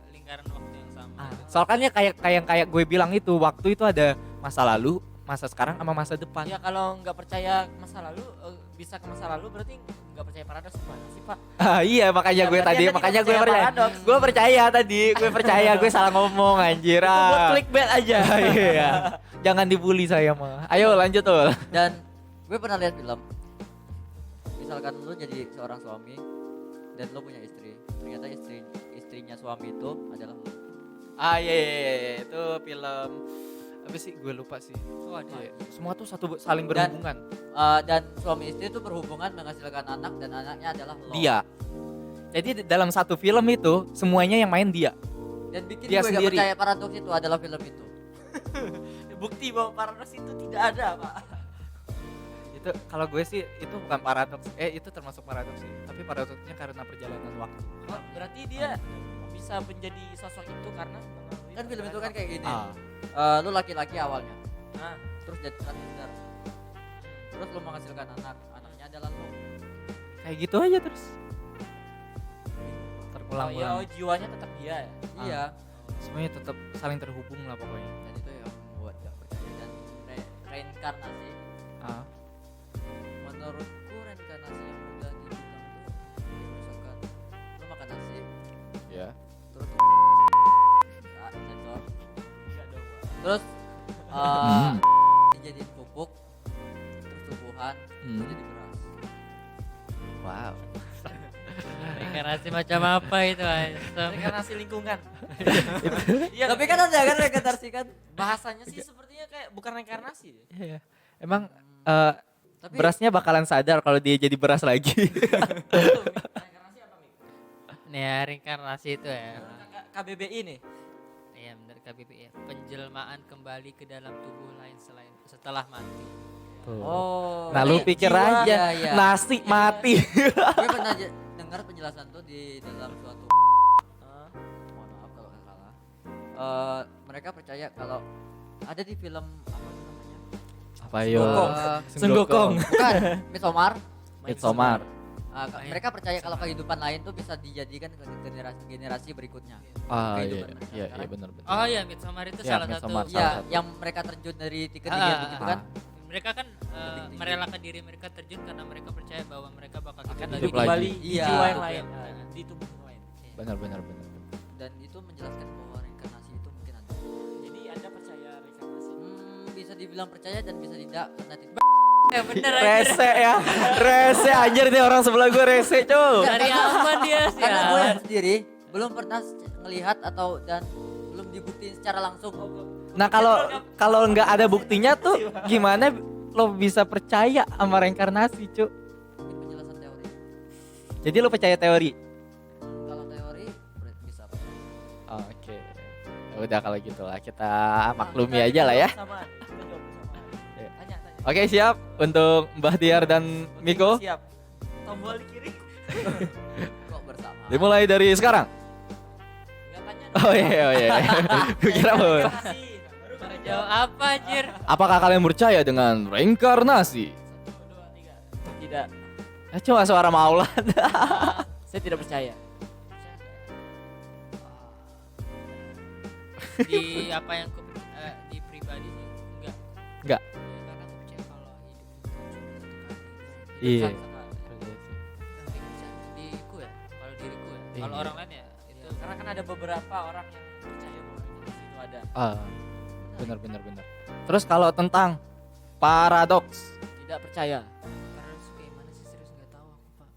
lingkaran waktu yang sama. Soalnya kayak gue bilang itu, waktu itu ada masa lalu, masa sekarang sama masa depan. Ya kalau nggak percaya masa lalu, bisa ke masa lalu, berarti nggak percaya paradoks gimana sih, Pak? Iya makanya Ya, gue berarti tadi, Anda makanya tidak gue percaya percaya. paradoks. Gue percaya tadi, gue salah ngomong anjir. Itu buat clickbait aja. Iya. Jangan dibully saya mah. Ayo lanjut tuh. Dan gue pernah lihat film. Misalkan lu jadi seorang suami dan lu punya istri. Ternyata istrinya suami itu adalah lu. Iya, itu film apa sih? Gue lupa sih. Iya. Semua tuh saling berhubungan. Dan suami istri itu berhubungan menghasilkan anak dan anaknya adalah lo. Dia. Jadi dalam satu film itu semuanya yang main dia. Dan bikin Dia gue gak sendiri. percaya paradoks itu adalah film itu. Bukti bahwa paradoks itu tidak ada, Pak. Itu kalau gue sih itu bukan paradoks. Itu termasuk paradoks sih. Tapi paradoksnya karena perjalanan waktu. Oh, berarti dia bisa menjadi sosok itu karena Kan film itu kan kayak gini. Ah. Lu laki-laki awalnya, Nah, terus jadi transgender. Terus lu menghasilkan anak, anaknya adalah lu. Kayak gitu aja terus. oh Terulang-ulang. iya, jiwanya tetap dia ya. Iya. Semuanya tetap saling terhubung lah pokoknya. Dan itu yang membuat gak percaya. Dan reinkarnasi, Ah. menurutku reinkarnasi yang udah dibilang itu misalkan lu makan nasi, Ya. terus sensor, Enggak dong, Pak. terus Hmm. dijadiin pupuk, terus tumbuhan, Hmm. terus jadi beras. Wow. Reinkarnasi macam apa itu? Aisyah? Reinkarnasi lingkungan. Iya, Tapi kan ada kan reinkarnasi kan. bahasanya sih sepertinya kayak bukan reinkarnasi. Iya. Emang Tapi berasnya bakalan sadar kalau dia jadi beras lagi. Reinkarnasi apa, Mik? Nih ya, reinkarnasi itu ya. KBBI nih. Iya benar KBBI ya. Penjelmaan kembali ke dalam tubuh lain selain setelah mati. oh. Nah lu iya. pikir Jiwa. aja Iya, iya. nasi mati. Gue pernah dengar penjelasan tuh di dalam suatu mohon maaf kalau nggak salah. Mereka percaya kalau ada di film apa tuh namanya? Apa yo? Senggokong. Bukan, Midsommar. Midsommar. Mereka percaya kalau kehidupan lain tuh bisa dijadikan ke generasi berikutnya. Ah iya Kehidupan mereka iya sekarang. benar. Oh iya Midsommar itu Iya, salah Midsommar. satu. Salah Iya, satu. yang mereka terjun dari tiket Ah, gitu kan. Mereka kan Tinggi-tinggi. merelakan diri mereka terjun karena mereka percaya bahwa mereka bakal Akan hidup hidup lagi. lagi. kembali di Iya. jiwa yang lain, Iya. di tubuh yang lain. Benar. Dan itu menjelaskan bahwa reinkarnasi itu mungkin ada. Jadi Anda percaya reinkarnasi? Bisa dibilang percaya dan bisa tidak karena Bener aja. Rese ya. Rese anjir nih orang sebelah gue rese, cuy. Dari aman dia sih. karena gue sendiri belum pernah ngelihat atau dan belum dibuktiin secara langsung. Nah kalau nggak ada buktinya tuh gimana lo bisa percaya sama reinkarnasi, cuy? Ini penjelasan teori. Jadi lo percaya teori? Kalau teori bisa. Oke. Ya udah kalau gitu lah kita maklumi aja lah ya. Samaan. Kita jawab bersamaan. Iya. Tanya. Oke siap untuk Mbah Tiar dan Miko. Siap. Tombol di kiri. Kok bersama? Dimulai dari sekarang. Enggak tanya. Oh iya. Gue kira mau. Reinkarnasi. Baru Jauh apa anjir? Apakah kalian percaya dengan reinkarnasi? 1, 2, 3. Tidak. Cuma suara Maulana. Saya tidak percaya. Di apa yang di pribadi sih enggak. Enggak. Ya, karena aku percaya kalau hidup itu cuma satu kali. Iya. Diriku ya, kalau diriku ya. Iya. Kalau orang lain ya itu Karena kan ada beberapa orang yang percaya bahwa reinkarnasi itu ada. Benar. Terus kalau tentang paradoks. Tidak percaya. karena suka gimana sih serius nggak tahu aku pak.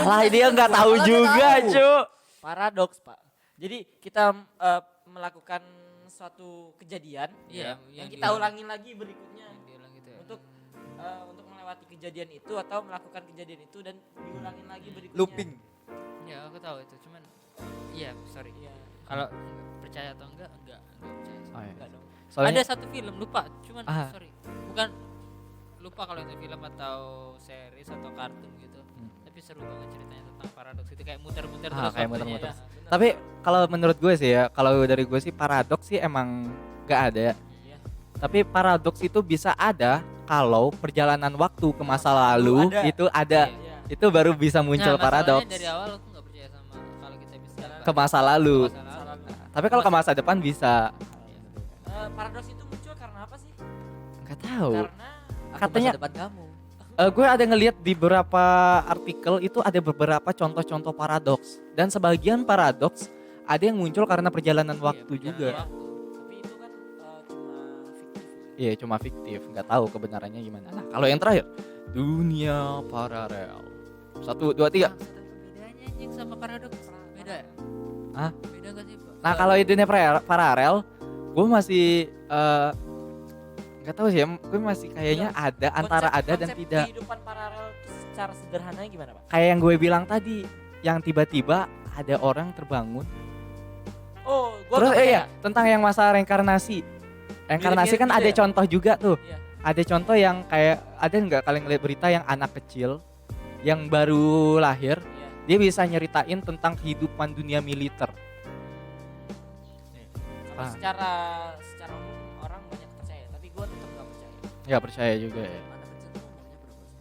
Wah, dia nggak tahu Malah nggak juga, tahu. cu. Paradoks, Pak. Jadi kita melakukan suatu kejadian Iya, yang yang kita ulangin lagi berikutnya Yang diulang gitu ya. untuk melewati kejadian itu atau melakukan kejadian itu dan diulangin lagi berikutnya. Looping. Ya aku tahu itu, cuman iya sorry. Iya. Kalau percaya atau enggak percaya. Oh, iya. Enggak dong. Soalnya Ada satu film lupa, cuman Ah. sorry, bukan lupa kalau itu film atau series atau kartun gitu. Tapi seru banget ceritanya tentang paradoks itu kayak muter-muter terus kayak waktunya. muter-muter. Ya, bener. tapi kalau menurut gue sih ya, kalau dari gue sih paradoks sih emang nggak ada. Iya. Tapi paradoks itu bisa ada kalau perjalanan waktu ke masa lalu ada. itu ada. Iya. Itu baru bisa muncul Nah, masalahnya paradoks dari awal aku nggak percaya sama kalau kita bisa ke masa lalu. ke masa lalu. Tapi kalau ke masa depan bisa. Paradoks itu muncul karena apa sih? Nggak tahu. Karena Katanya- masa depan kamu. Gue ada ngelihat di beberapa artikel itu ada beberapa contoh-contoh paradoks dan sebagian paradoks ada yang muncul karena perjalanan waktu perjalanan juga. waktu. tapi itu kan cuma fiktif. Iya cuma fiktif, nggak tahu kebenarannya gimana. Nah kalau yang terakhir dunia paralel. 1, 2, 3. Bedanya anjing sama paradoks beda ya? Hah? Beda gak sih pak? Nah kalau di dunia paralel, gue masih nggak tahu sih ya. Gue masih kayaknya ada antara ada dan Konsep tidak. Kehidupan paralel itu secara sederhananya gimana, Pak? Kayak yang gue bilang tadi, yang tiba-tiba ada orang terbangun. Oh, gua Terus nggak percaya. iya, tentang yang masalah reinkarnasi. Reinkarnasi Mirip-mirip kan gitu ada ya? contoh juga tuh. Iya. Ada contoh yang kayak, ada nggak kalian ngeliat berita yang anak kecil yang baru lahir, Iya. dia bisa nyeritain tentang kehidupan dunia militer. Kalau secara umum orang banyak percaya, tapi gua tetap nggak percaya. Nggak percaya juga ya. Anak kecil tuh umurnya berapa sih?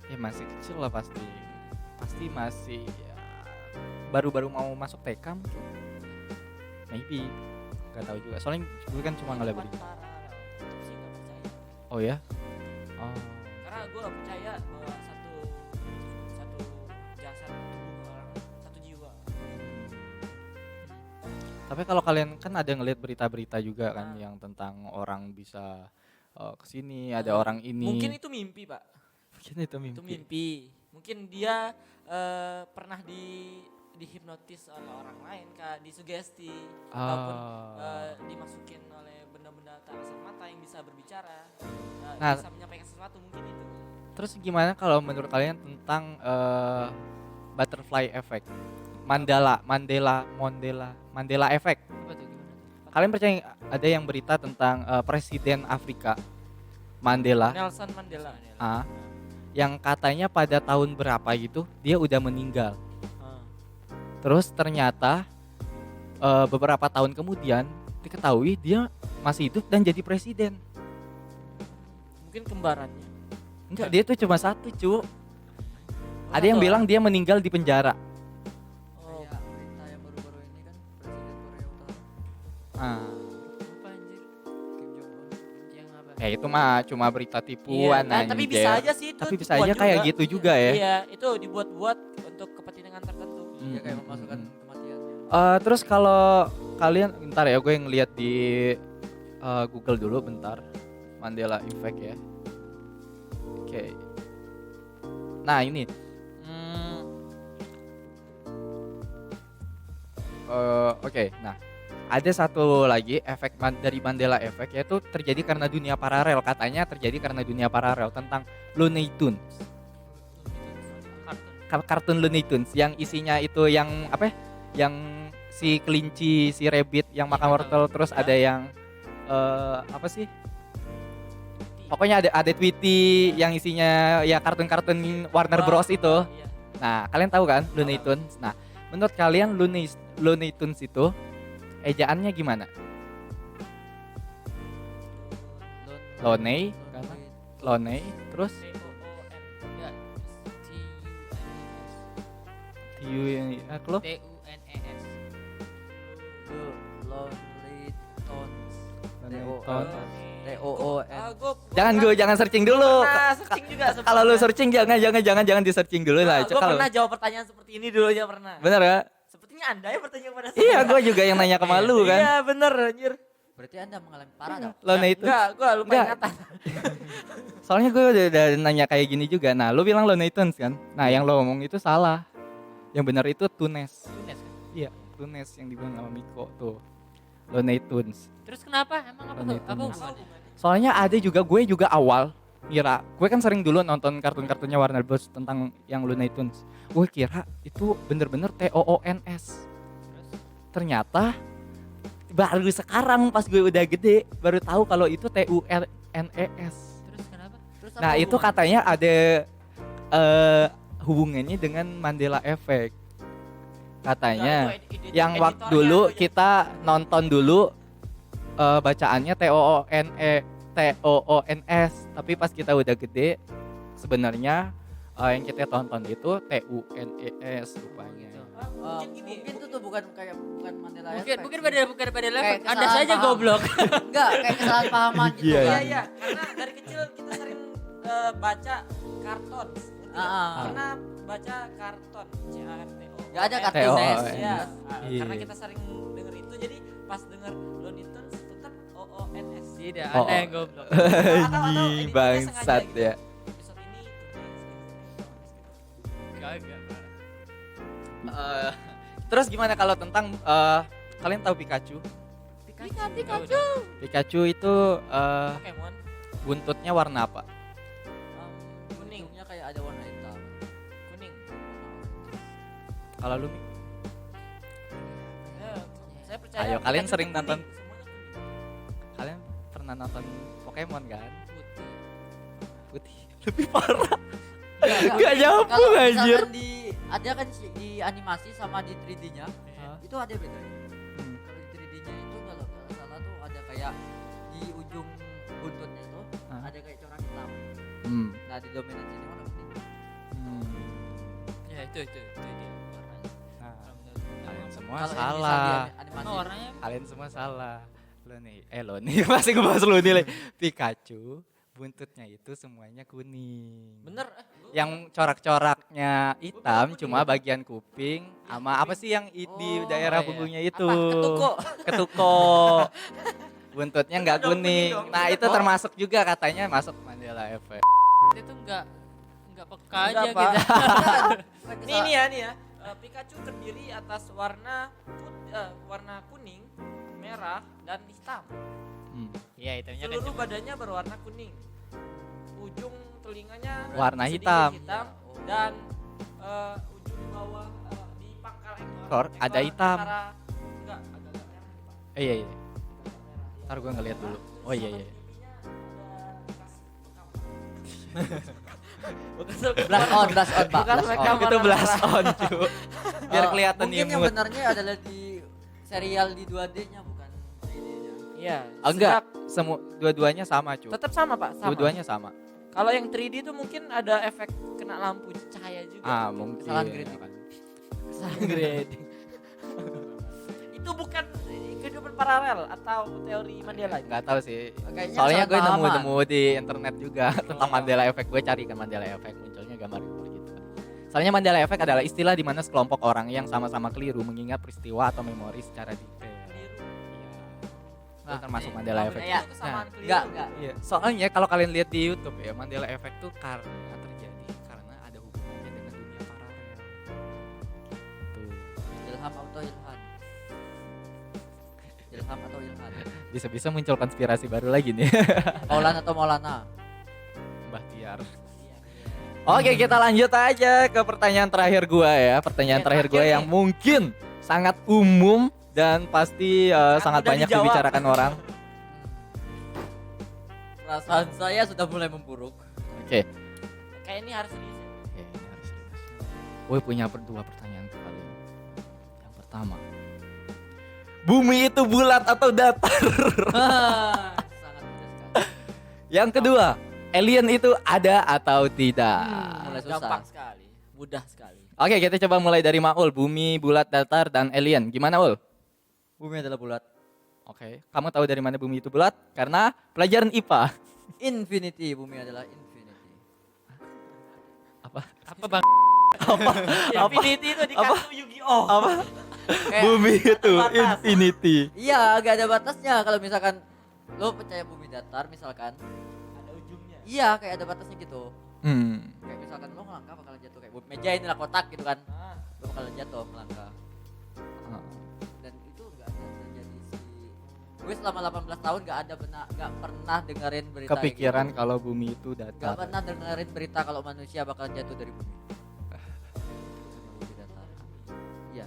Ya masih kecil lah pasti. Pasti masih ya, baru-baru mau masuk TK mungkin. Maybe. Gak tahu juga. Soalnya gue kan cuma ngeliat Kehidupan berita. paralel, tetap sih nggak percaya. Oh ya? Oh. Karena gua nggak percaya bahwa satu jasad tubuh orang, satu jiwa. Tapi kalau kalian kan ada ngeliat berita-berita juga kan yang tentang orang bisa kesini, ada orang ini. Mungkin itu mimpi, Pak. Mungkin itu mimpi. Itu mimpi. Mungkin dia pernah dihipnotis oleh orang lain, Kak, disugesti ataupun dimasukin oleh benda-benda tak kasat mata yang bisa berbicara, Nah, bisa menyampaikan sesuatu, mungkin itu. terus gimana kalau menurut kalian tentang butterfly effect? Mandela effect. Apa tuh gimana? Kalian percaya ada yang berita tentang presiden Afrika Mandela Nelson Mandela. yang katanya pada tahun berapa gitu dia udah meninggal. Terus ternyata beberapa tahun kemudian diketahui dia masih hidup dan jadi presiden. Mungkin kembarannya. Enggak, dia tuh cuma satu, cu. Ada yang Atau- bilang dia meninggal di penjara. Oh, Kayak berita yang baru-baru ini kan presiden Korea Utara Apa anjir? Kim Jong Un. Yang apa? Ya itu mah cuma berita iya, tipuan tapi bisa aja sih itu. Tapi bisa dibuat aja kayak gitu juga ya. Iya, itu dibuat-buat untuk kepentingan tertentu. Iya kayak Mm-mm. memasukkan kematiannya. Terus kalau kalian bentar ya, gue ngeliat di Google dulu bentar. Mandela Effect ya. Oke. Nah, ini. Oke. Nah, ada satu lagi efek dari Mandela Effect, yaitu terjadi karena dunia paralel. Katanya terjadi karena dunia paralel tentang Looney Tunes. Kartun Looney Tunes yang isinya itu yang apa ya? Yang si kelinci, si rabbit yang makan wortel, terus ada yang apa sih? Pokoknya ada Tweety yang isinya ya kartun-kartun Warner Bros itu. Iya. Nah, kalian tahu kan Looney Tunes? Nah, menurut kalian Looney Tunes itu ejaannya gimana? Looney, Looney, terus Ya, lo? TUNES. Lonely Tones. Looney TOON. Tunes. Jangan searching dulu. Searching juga. Kalau lu searching jangan di searching dulu lah. Gue pernah jawab pertanyaan seperti ini dulu aja pernah. Bener ya? Sepertinya Anda yang bertanya kepada saya. Iya, gue juga yang nanya ke malu kan. Iya, bener anjir. Berarti Anda mengalami parah dong. Looney Tunes. Enggak, gue lupa Enggak. ingatan. Soalnya gue udah nanya kayak gini juga. Nah, lu bilang Looney Tunes kan? Nah, yang lo ngomong itu salah. Yang benar itu Tunes. Tunes kan? Iya, Tunes yang dibilang sama Miko tuh. Looney Tunes. Terus kenapa? Emang apa Looney tuh? Apa Tunes. hubungannya? Soalnya ada juga gue juga awal kira, gue kan sering dulu nonton kartun-kartunnya Warner Bros tentang yang Looney Tunes. Gue kira itu bener-bener TOONS. Terus Ternyata baru sekarang pas gue udah gede baru tahu kalau itu TUNES. terus kenapa? Terus Nah, apa itu hubungannya? katanya ada hubungannya dengan Mandela Effect. Katanya Enggak, itu yang editornya waktu dulu tuh, kita nonton dulu bacaannya TOONS, tapi pas kita udah gede sebenarnya yang kita tonton itu TUNES rupanya. Mungkin gini, Mungkin itu tuh bukan Mandela Mungkin Effect mungkin sih. pada level. Kayak Anda kesalahan saja paham. goblok. Enggak, kayak kesalahan gitu Iya, kan. Iya, karena dari kecil kita sering baca karton. Pernah baca karton CARTO. Enggak ada kartun TOONS. NES. Ya, Iya. karena kita sering denger itu jadi pas denger Looney Tunes tetap OONS. Tidak, Oh, Anda yang goblok. Atau Ih, editornya bangsat sengaja gitu. ya. Episode ini Kagak. Terus gimana kalau tentang kalian tahu Pikachu? Pikachu. Pikachu itu Pokemon buntutnya warna apa? kuning, Ujungnya kayak ada warna hitam. kuning. Kalau lu, Mi? Ya, saya percaya. Ayo, kalian Pikachu sering kuning, nonton? semuanya kuning. Kalian pernah nonton Pokemon kan? Putih. Putih. Lebih parah. Enggak. Gak nyambung Kalau anjir. misalkan ada kan di animasi sama di 3D-nya itu ada bedanya. Hmm. Kalau di 3D-nya itu kalau nggak salah tuh ada kayak di ujung buntutnya itu ada kayak corak hitam. Hmm. Nah di dominan sini warna putih. Hmm. Ya itu dia warnanya. Nah, Kalau menurut kalian semua Kalau ini salah. misal di animasi Oh, warnanya Kalian semua salah. Lo nih masih ngebahas lo nih. Le. Pikachu buntutnya itu semuanya kuning. Bener. Yang corak-coraknya hitam cuma bagian kuping sama apa sih yang di daerah iya. punggungnya itu. Apa? Ketuko. Ketuko. Buntutnya nggak Dong, kuning. dong. Nah, itu termasuk juga katanya masuk Mandela Effect. itu nggak peka Enggak, aja Pak. gitu. Nih ya. Pikachu terdiri atas warna warna kuning, merah, dan hitam. Hmm. Iya, hitamnya kan Seluruh cuma badannya berwarna kuning. Ujung telinganya Warna sedikit hitam. dan ujung bawah di pangkal Ekor ada hitam. Enggak, agak merah nih, Pak. Iya. Agak merah. Ntar gue ngeliat dulu. Oh iya. Sama pipinya ada bekas bekam. Blast on Pak. Bukan Blast mereka on. warna Itu blast merah. on, cu. Biar kelihatan mungkin yang imut. benarnya adalah di serial di 2D-nya bukan 3D-nya. Iya. Oh, enggak, semua dua-duanya sama, cu. Tetap sama, Pak. Sama. Dua-duanya sama. Kalau yang 3D itu mungkin ada efek kena lampu cahaya juga. Ah, mungkin. Kesalahan grading. Kesalahan grading. Itu bukan kehidupan paralel atau teori Mandela. Enggak tahu sih. Kayaknya Soalnya gue salah pahaman. nemu di internet juga tentang Mandela Effect. Gue cari kan Mandela Effect, munculnya gambar gitu. Soalnya Mandela Effect adalah istilah di mana sekelompok orang yang sama-sama keliru mengingat peristiwa atau memori secara detail. Itu Nah, termasuk ini Mandela apa Effect. bedanya? Itu kesamaan keliru. Enggak. Iya, soalnya kalau kalian lihat di YouTube ya, Mandela Effect tuh karena terjadi karena ada hubungannya dengan dunia paralel. Tuh, Ilham atau Ilhan? Ilham atau Ilhan? bisa-bisa muncul konspirasi baru lagi nih. Maulana atau Maulana? Mbah Tiar. Oke, kita lanjut aja ke pertanyaan terakhir gua ya. Pertanyaan Oke, terakhir gua terakhir yang nih. mungkin sangat umum dan pasti sangat mudah banyak dijawab. dibicarakan orang. Perasaan saya sudah mulai memburuk. Oke. Kayak ini harus di Oke, ini harus dikasih. Gue punya dua pertanyaan ke kalian. Yang pertama, bumi itu bulat atau datar? Sangat mudah sekali. Yang kedua, alien itu ada atau tidak? Mulai susah. gampang sekali, mudah sekali. Oke, kita coba mulai dari Maul. Bumi, bulat, datar, dan alien. Gimana, Ul? Bumi adalah bulat. Oke, kamu tahu dari mana bumi itu bulat? Karena pelajaran IPA. Infinity, bumi adalah infinity. Apa? Apa Bang? Infinity itu di kartu Yu-Gi-Oh. Apa? Kayak, Bumi itu batas. infinity. iya, gak ada batasnya. Kalau misalkan lo percaya bumi datar, misalkan, Ada ujungnya. iya kayak ada batasnya gitu. Hmm. Kayak misalkan lo ngelangkah bakalan jatuh kayak meja inilah kotak gitu kan. Nah, Lo bakalan jatuh melangkah. Dan itu gak ada terjadi sih. Gue selama 18 tahun gak pernah dengerin berita kayak Kepikiran gitu. kalau bumi itu Gak datar. pernah dengerin berita kalau manusia bakalan jatuh dari bumi. Bumi datar. Iya.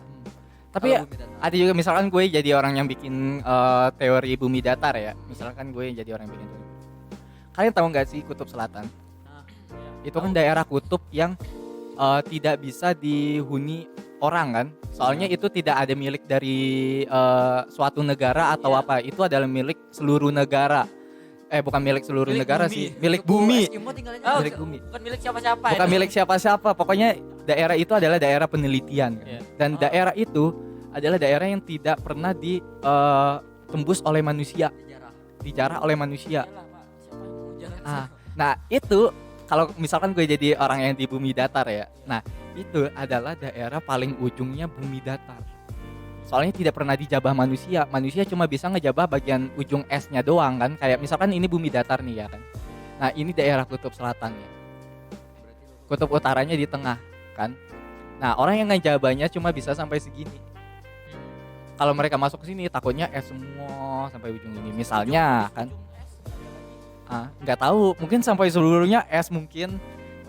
Tapi Kalau bumi datar. ada juga misalkan gue jadi orang yang bikin teori bumi datar ya. Misalkan gue yang jadi orang yang bikin teori. Kalian tahu nggak sih kutub selatan? Nah, Itu kan daerah kutub yang tidak bisa dihuni orang kan. Soalnya itu tidak ada milik dari suatu negara atau Iya. apa. Itu adalah milik seluruh negara. Bukan milik seluruh Milik negara bumi. sih, milik suku bumi. Eskimo tinggalnya Oh, Milik bumi. bukan milik siapa-siapa. Bukan itu. milik siapa-siapa. Pokoknya daerah itu adalah daerah penelitian. Kan? Iya. Dan Oh. daerah itu adalah daerah yang tidak pernah ditembus oleh manusia, sejarah. dijarah oleh manusia. Iyalah, Pak. Siapa yang mau jalan Ah, nah itu kalau misalkan gue jadi orang yang di bumi datar ya, nah itu adalah daerah paling ujungnya bumi datar. Soalnya tidak pernah dijabah manusia, manusia cuma bisa ngejabah bagian ujung esnya doang kan. Kayak misalkan ini bumi datar nih ya kan. Nah ini daerah kutub selatannya, kutub utaranya di tengah kan. Nah orang yang ngejabahnya cuma bisa sampai segini. Kalau mereka masuk ke sini takutnya es semua sampai ujung ini. Misalnya kan. Ujung es, nggak ada lagi. Nggak tahu, mungkin sampai seluruhnya es mungkin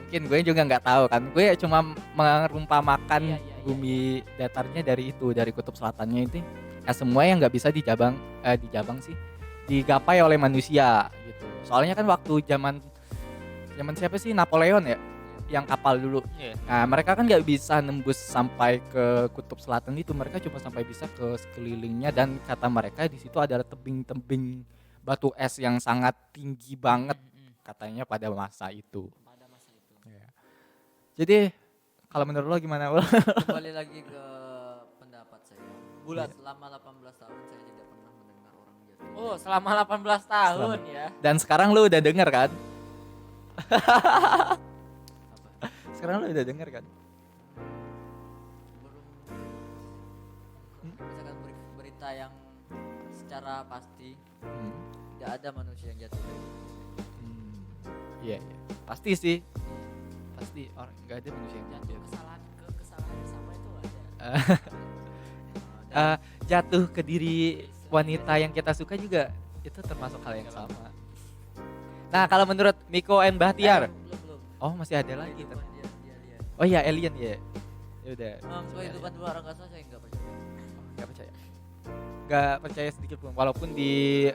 gue juga nggak tahu kan. Gue cuma merumpamakan Iya. bumi datarnya dari itu, dari kutub selatannya itu. Ya semua yang nggak bisa dijabang sih, digapai oleh manusia gitu. Soalnya kan waktu zaman siapa sih, Napoleon ya, yang kapal dulu. Nah mereka kan nggak bisa nembus sampai ke kutub selatan itu, mereka cuma sampai bisa ke sekelilingnya, dan kata mereka di situ adalah tebing-tebing batu es yang sangat tinggi banget katanya pada masa itu. Ya. Jadi kalau menurut lo gimana? Kembali lagi ke pendapat saya. Bulat selama 18 tahun saya tidak pernah mendengar orang jatuh. Oh, selama 18 tahun ya. Dan sekarang lo udah denger kan? Apa? Sekarang lo udah denger kan? Belum. Misalkan berita yang secara pasti tidak ada manusia yang jatuh. Iya, pasti sih. Pasti orang nggak ada manusia yang jatuh. Kesalahan sama itu ada. Jatuh ke diri wanita yang kita suka juga itu termasuk hal yang sama. Nah kalau menurut Miko and Bahtiar, Belum. oh masih ada lagi. Kehidupan dia lihat. Oh iya, alien ya. Ya udah. Kehidupan luar angkasa saya nggak percaya. Nggak percaya sedikit pun. Walaupun di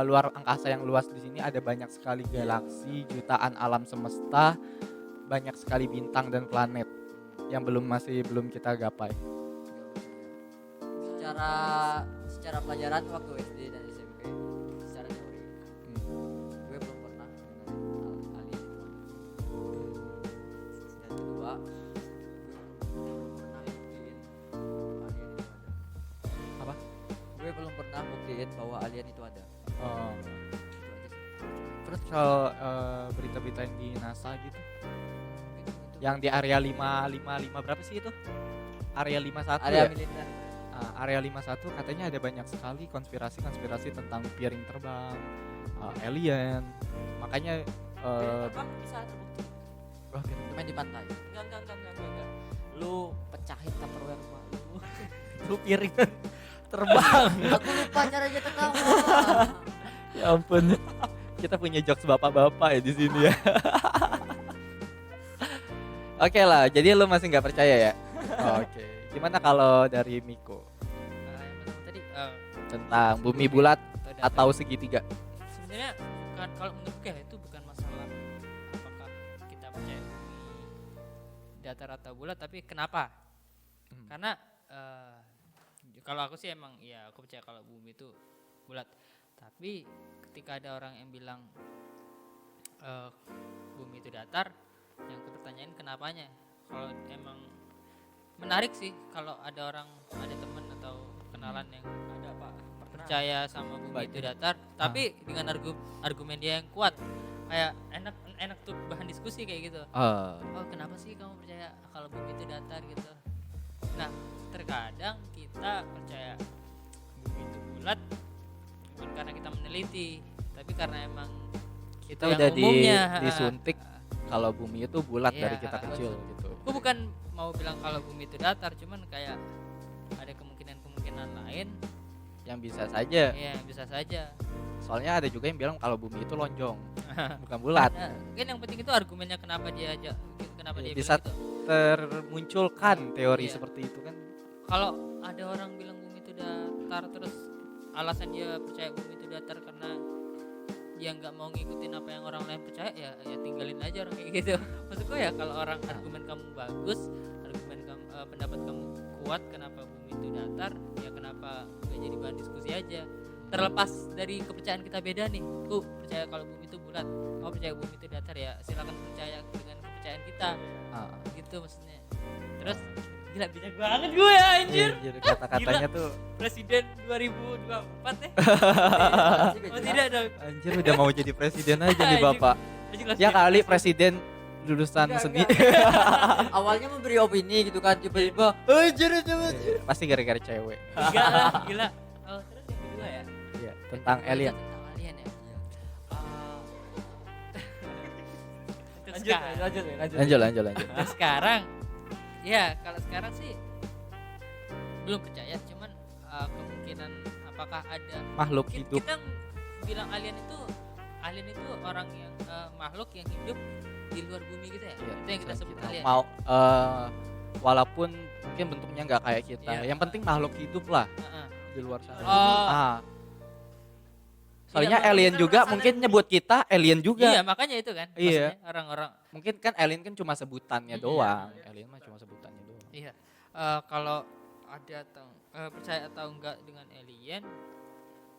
luar angkasa yang luas di sini ada banyak sekali galaksi, jutaan alam semesta, banyak sekali bintang dan planet yang masih belum kita gapai. Secara pelajaran waktu SD dan SMP, secara teori, gue belum pernah mengenai alien itu. Dan kedua, gue belum pernah buktiin alien itu ada. Apa? Gue belum pernah buktiin bahwa alien itu ada. Oh. Itu aja sih. Terus kalau berita-berita yang di NASA gitu, yang di area 555 berapa sih itu? Area 51 Area ya? militer. Area 51 katanya ada banyak sekali konspirasi tentang piring terbang, alien. Makanya Terbang bisa terbukti. Main di pantai. Enggak. Lu pecahin tupperware rumah lu. Lu piring terbang. Aku lupa caranya ketawa. ya ampun. Kita punya jokes bapak-bapak ya di sini ya. Oke lah, jadi lu masih nggak percaya ya? Oke. Gimana kalau dari Miko Yang pertama tadi tentang bumi bulat atau segitiga? sebenarnya bukan, kalau menurutku ya itu bukan masalah apakah kita percaya bumi datar atau bulat, tapi kenapa? Karena kalau aku sih emang ya aku percaya kalau bumi itu bulat, tapi ketika ada orang yang bilang bumi itu datar, yang aku pertanyain kenapanya. Kalau emang menarik sih kalau ada teman atau kenalan yang Ada Pak. percaya sama bumi itu Banyak. datar, tapi dengan argumen dia yang kuat, kayak enak tuh bahan diskusi kayak gitu. Oh kenapa sih kamu percaya kalau bumi itu datar gitu? Nah terkadang kita percaya bumi itu bulat bukan karena kita meneliti, tapi karena emang Kita yang udah umumnya, disuntik kalau bumi itu bulat Iya, dari kita kecil gitu. aku bukan mau bilang kalau bumi itu datar, cuman kayak ada kemungkinan lain Yang bisa saja. ya bisa saja. Soalnya ada juga yang bilang kalau bumi itu lonjong, bukan bulat. Nah, kan yang penting itu argumennya kenapa dia Bisa bilang gitu. termunculkan teori Iya. seperti itu kan. Kalau ada orang bilang bumi itu datar, terus alasan dia percaya bumi itu datar karena dia nggak mau ngikutin apa yang orang lain percaya, ya tinggalin aja orang kayak gitu. Maksudku ya kalau orang argumen kamu bagus, pendapat kamu kuat kenapa bumi itu datar, ya kenapa nggak jadi bahan diskusi aja. Terlepas dari kepercayaan kita beda nih, aku percaya kalau bumi itu bulat, kamu percaya bumi itu datar, ya silakan percaya dengan kepercayaan kita, gitu maksudnya. Terus gila bijak banget gue ya anjir. Jadi kata-katanya tuh Presiden 2024 ya. Oh tidak dong. anjir udah mau jadi presiden aja nih Anjir. Bapak. Jelas Ya jadi kali presiden. presiden lulusan seni. Awalnya memberi opini gitu kan, tiba-tiba Pasti gara-gara cewek. Gila. Oh, terus yang kedua ya. Iya, tentang alien. Tentang alien ya. Lanjut. Untuk sekarang, ya kalau sekarang sih belum percaya, cuman kemungkinan apakah ada Makhluk mungkin hidup. kita bilang alien itu orang yang makhluk yang hidup di luar bumi gitu ya. Iya, Itu yang kita sebut alien. Mau walaupun mungkin bentuknya nggak kayak kita. Iya. Yang penting makhluk hidup lah Heeh. di luar sana. Oh. Soalnya Tidak alien menemukan juga perasaan mungkin yang nyebut kita alien juga. Iya, makanya itu kan. Iya. Maksudnya orang-orang Mungkin kan alien kan cuma sebutannya doang. Alien mah cuma sebutannya doang. iya. Kalau ada atau percaya atau enggak dengan alien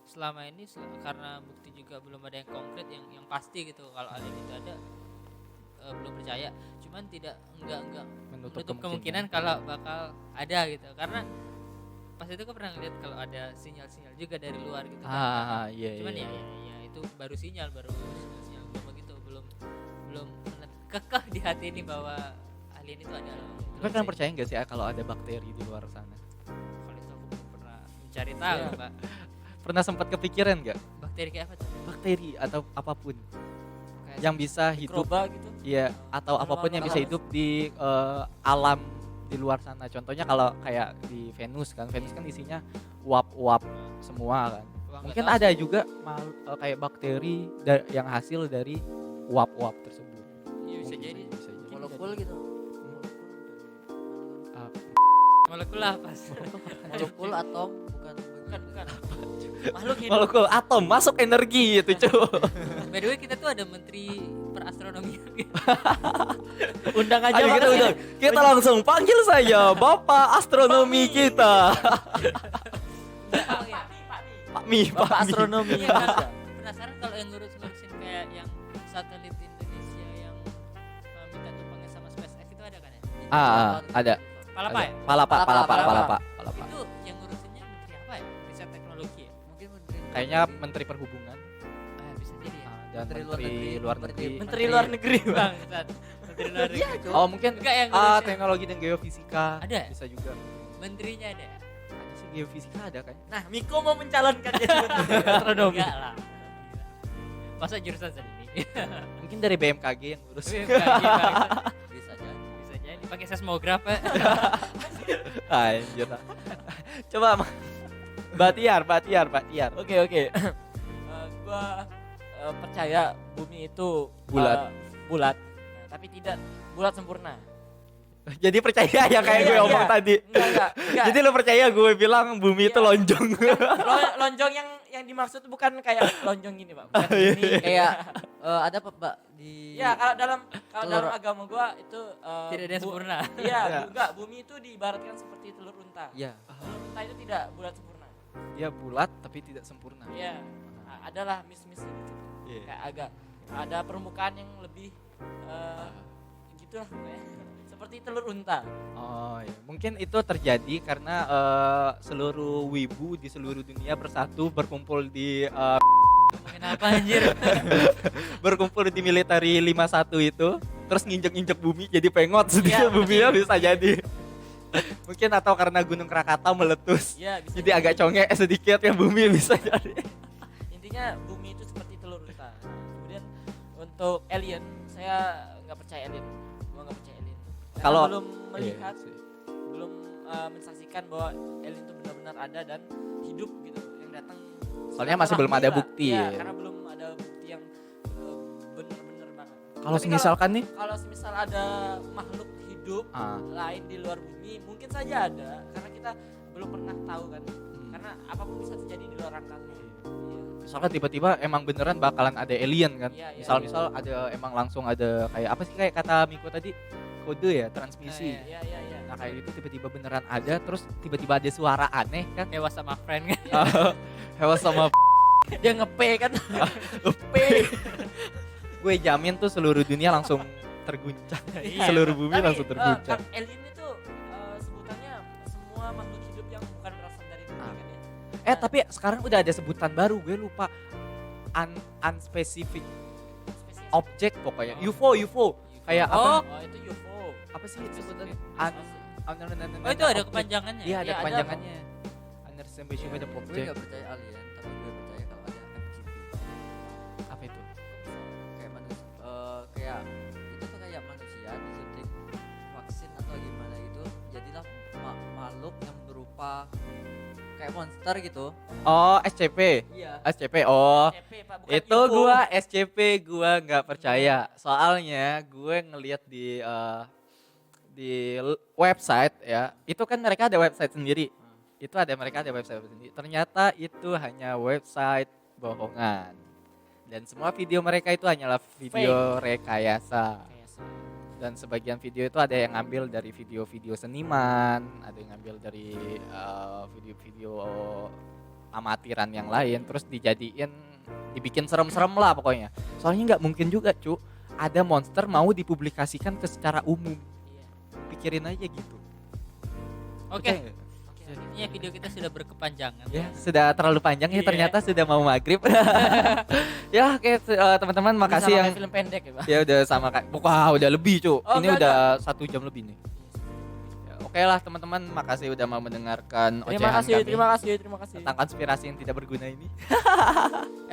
selama ini karena bukti juga belum ada yang konkret yang pasti gitu kalau alien itu ada, belum percaya. Cuman enggak Menutup menutup kemungkinan kalau bakal ada gitu. Karena pas itu gue pernah lihat kalau ada sinyal-sinyal juga dari luar gitu kan. Iya. Cuman iya. ya itu baru sinyal belum begitu, belum kekeh di hati ini bahwa alien itu ada. Tapi kalian percaya nggak sih kalau ada bakteri di luar sana? Kalau itu aku belum pernah mencari tahu, Iya. Pak. Pernah sempat kepikiran nggak? Bakteri kayak apa tuh? Bakteri atau apapun Kayak yang bisa hidup, Mikroba gitu. iya, atau apapun yang bisa hidup di alam di luar sana. Contohnya kalau kayak di Venus kan isinya uap-uap semua kan. Wah, nggak Mungkin tahu ada sih. juga kayak bakteri yang hasil dari uap-uap tersebut. Iya, bisa Mungkin jadi. bisa jadi. Molekul gitu. Molekul apa? Molekul atom bukan Bukan. Makhluk hidup. Molekul atom masuk energi itu cuy. By the way, kita tuh ada menteri perastronomian gitu. Undang aja Ayo Pak. kita udah kita langsung panggil saya Bapak Astronomi kita. Oh, iya. Pak Mi, Bapak Pak Mi. astronomi Iya, kan? Indonesia. Penasaran kalau yang ngurusin kayak yang satelit Indonesia yang minta tumpangnya sama SpaceX itu ada kan ya? Ada. Palapa ya? Palapa. Palapa. Itu yang ngurusinnya menteri apa ya? Riset teknologi ya? Mungkin menteri Kayaknya Menteri Perhubungan Bisa jadi ya. dan Menteri Menteri luar Luar negeri. Negeri. Menteri luar negeri, Bang. Bangsat. Menteri luar negeri. Oh mungkin Enggak yang ngurusin. teknologi dan geofisika. Ada ya? Bisa juga. Menterinya ada. Ada sih geofisika ada kan? Nah, Miko mau mencalonkan jadi menteri astronomi. Enggak lah. Gila. Masa jurusan seni? Mungkin dari BMKG yang ngurus. bisa jadi. Bisa jadi pakai seismograf ya. Anjir. Coba Batiar. Oke. Gua percaya bumi itu Bulat. bulat. Nah, tapi tidak bulat sempurna. Jadi percaya ya kayak gue Iya, omong iya. tadi. Enggak. Jadi lo percaya gue bilang bumi itu Iya. lonjong. Lonjong yang dimaksud bukan kayak lonjong gini, Pak. Bukan Iya. gini. Kayak ada apa Mbak di Ya, kalau dalam Telur. agama gua itu Tidak ada yang sempurna. Iya, Iya. enggak, bumi itu diibaratkan seperti telur unta. Iya. Telur unta itu tidak bulat sempurna. Dia bulat tapi tidak sempurna. Iya. Adalah miss-miss gitu. Iya. Kayak agak ada permukaan yang lebih gitu lah pokoknya. Seperti telur unta. Oh iya, mungkin itu terjadi karena seluruh wibu di seluruh dunia bersatu berkumpul di Ngomongin apa anjir? berkumpul di military 51 itu, terus nginjek-injek bumi jadi pengot sedikit Iya, buminya bisa jadi. Mungkin atau karena Gunung Krakatau meletus. Iya, bisa. Jadi agak congek sedikit ya bumi bisa jadi. Intinya bumi itu seperti telur unta. Kemudian untuk alien, saya nggak percaya alien. Gua nggak percaya alien. Karena Kalau- belum melihat, Iya sih. belum mensaksikan bahwa alien itu benar-benar ada dan hidup gitu yang datang. Soalnya masih belum ada Rahmi lah. bukti Iya, ya. karena belum ada bukti yang benar-benar banget. Kalau Tapi misalkan nih, kalau semisal ada makhluk hidup lain di luar bumi, mungkin saja ada karena kita belum pernah tahu kan. Karena apapun bisa terjadi di luar angkasa. Iya. misalkan tiba-tiba emang beneran bakalan ada alien kan. Iya, iya. Misal ada emang langsung ada kayak apa sih kayak kata Miko tadi kode ya transmisi. Iya, iya, iya. Nah kayak gitu tiba-tiba beneran ada terus tiba-tiba ada suara aneh kan. Hewas sama friend kan? Hewan sama Dia nge-P kan. gue jamin tuh seluruh dunia langsung terguncang. Iya. Seluruh bumi Tapi, langsung terguncang. kan alien itu sebutannya semua makhluk hidup yang bukan berasal dari bumi kan ya. Tapi sekarang udah ada sebutan baru gue lupa. Unspecific Spesies. object pokoknya. UFO. Kayak Oh, apa? Oh, itu UFO. Apa sih sebutannya? Oh itu ada kepanjangannya. Iya ada Iya, ada. kepanjangannya. Unspecific Gue object. nggak percaya alien, tapi gue percaya kalau ada MGP. Apa itu? Kayak manusia, kayak itu tuh kayak manusia disuntik vaksin atau gimana gitu, jadilah makhluk yang berupa kayak monster gitu. Oh SCP. Iya. SCP. Oh. CP, Pak, bukan Itu UFO. gua SCP gua nggak percaya. Soalnya gue ngelihat di website ya, itu kan mereka ada website sendiri. Mereka ada website sendiri. Ternyata itu hanya website bohongan. Dan semua video mereka itu hanyalah video rekayasa. Dan sebagian video itu ada yang ngambil dari video-video seniman, ada yang ngambil dari video-video amatiran yang lain, terus dibikin serem-serem lah pokoknya. Soalnya nggak mungkin juga ada monster mau dipublikasikan ke secara umum. Pikirin aja gitu. Oke. Intinya video kita sudah berkepanjangan. Ya, sudah terlalu panjang ya ternyata sudah mau maghrib. Ya oke teman-teman makasih yang film pendek ya, Pak. ya udah sama kayak wah udah lebih Oh, ini udah 1 jam lebih nih. Ya, oke lah teman-teman makasih udah mau mendengarkan ocehan kami Terima kasih. tentang konspirasi yang tidak berguna ini.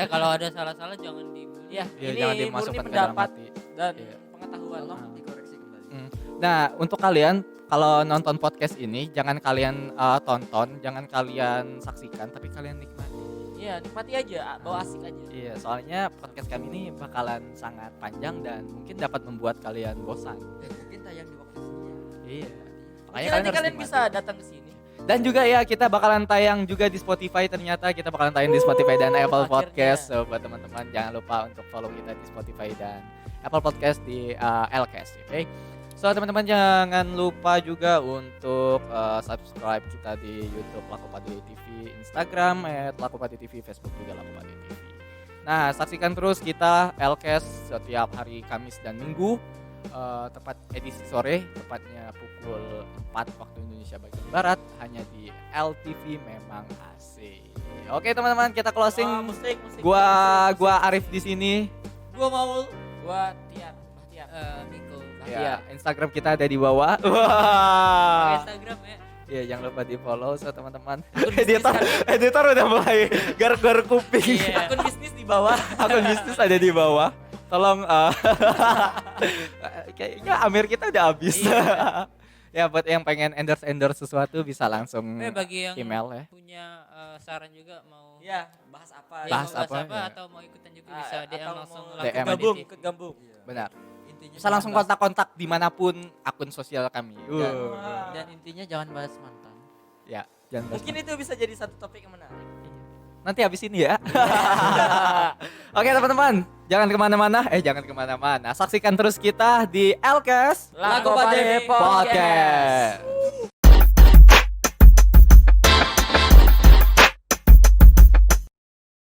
Kalau ada salah-salah jangan dibully. Ya, Ya, ini jangan murni dimasukkan ke dalam pendapat hati. dan Iya. pengetahuan. Tolong dikoreksi kembali. Nah untuk kalian kalau nonton podcast ini jangan kalian tonton, jangan kalian saksikan, tapi kalian nikmati. Iya, nikmati aja, bawa asik aja. Iya, soalnya podcast kami ini bakalan sangat panjang dan mungkin dapat membuat kalian bosan. Dan mungkin tayang di waktu senia. Iya. Makanya nanti harus kalian nikmati. bisa datang ke sini. Dan juga ya kita bakalan tayang juga di Spotify, ternyata kita bakalan tayang di Spotify dan Apple akhirnya. Podcast. So buat teman-teman jangan lupa untuk follow kita di Spotify dan Apple Podcast di Lcast, oke? So teman-teman jangan lupa juga untuk subscribe kita di YouTube Lakopadi TV, Instagram @Lakopadi TV, Facebook juga Lakopadi TV. Nah saksikan terus kita Lcast setiap hari Kamis dan Minggu, tepat edisi sore, tepatnya pukul 4 waktu Indonesia bagian Barat, hanya di LTV memang asik. Oke teman-teman kita closing. Musik. Gua Arif di sini. Gua Maul. Gua Tiar. Miko. Ya, Instagram kita ada di bawah. Pakai Wah. Instagram ya. Ya jangan lupa di follow so teman-teman. bisnis Editor udah mulai garuk-garuk kuping. Iya. Akun bisnis di bawah. Akun bisnis ada di bawah. Tolong kayaknya Amir kita udah habis. Ya buat yang pengen endorse sesuatu bisa langsung Bagi yang email ya. punya saran juga mau Iya, bahas apa? ya, Bahas mau apa, ya. atau mau ikutan juga bisa DM Atau langsung mau DM. ikut gabung. Benar. Intinya Bisa langsung jangan kontak-kontak dimanapun akun sosial kami. dan intinya jangan bahas mantan. Ya, jangan bahas Mungkin itu bisa jadi satu topik yang menarik. nanti habis ini ya. Oke teman-teman, jangan kemana-mana. Saksikan terus kita di Lcast Lakopadi Podcast.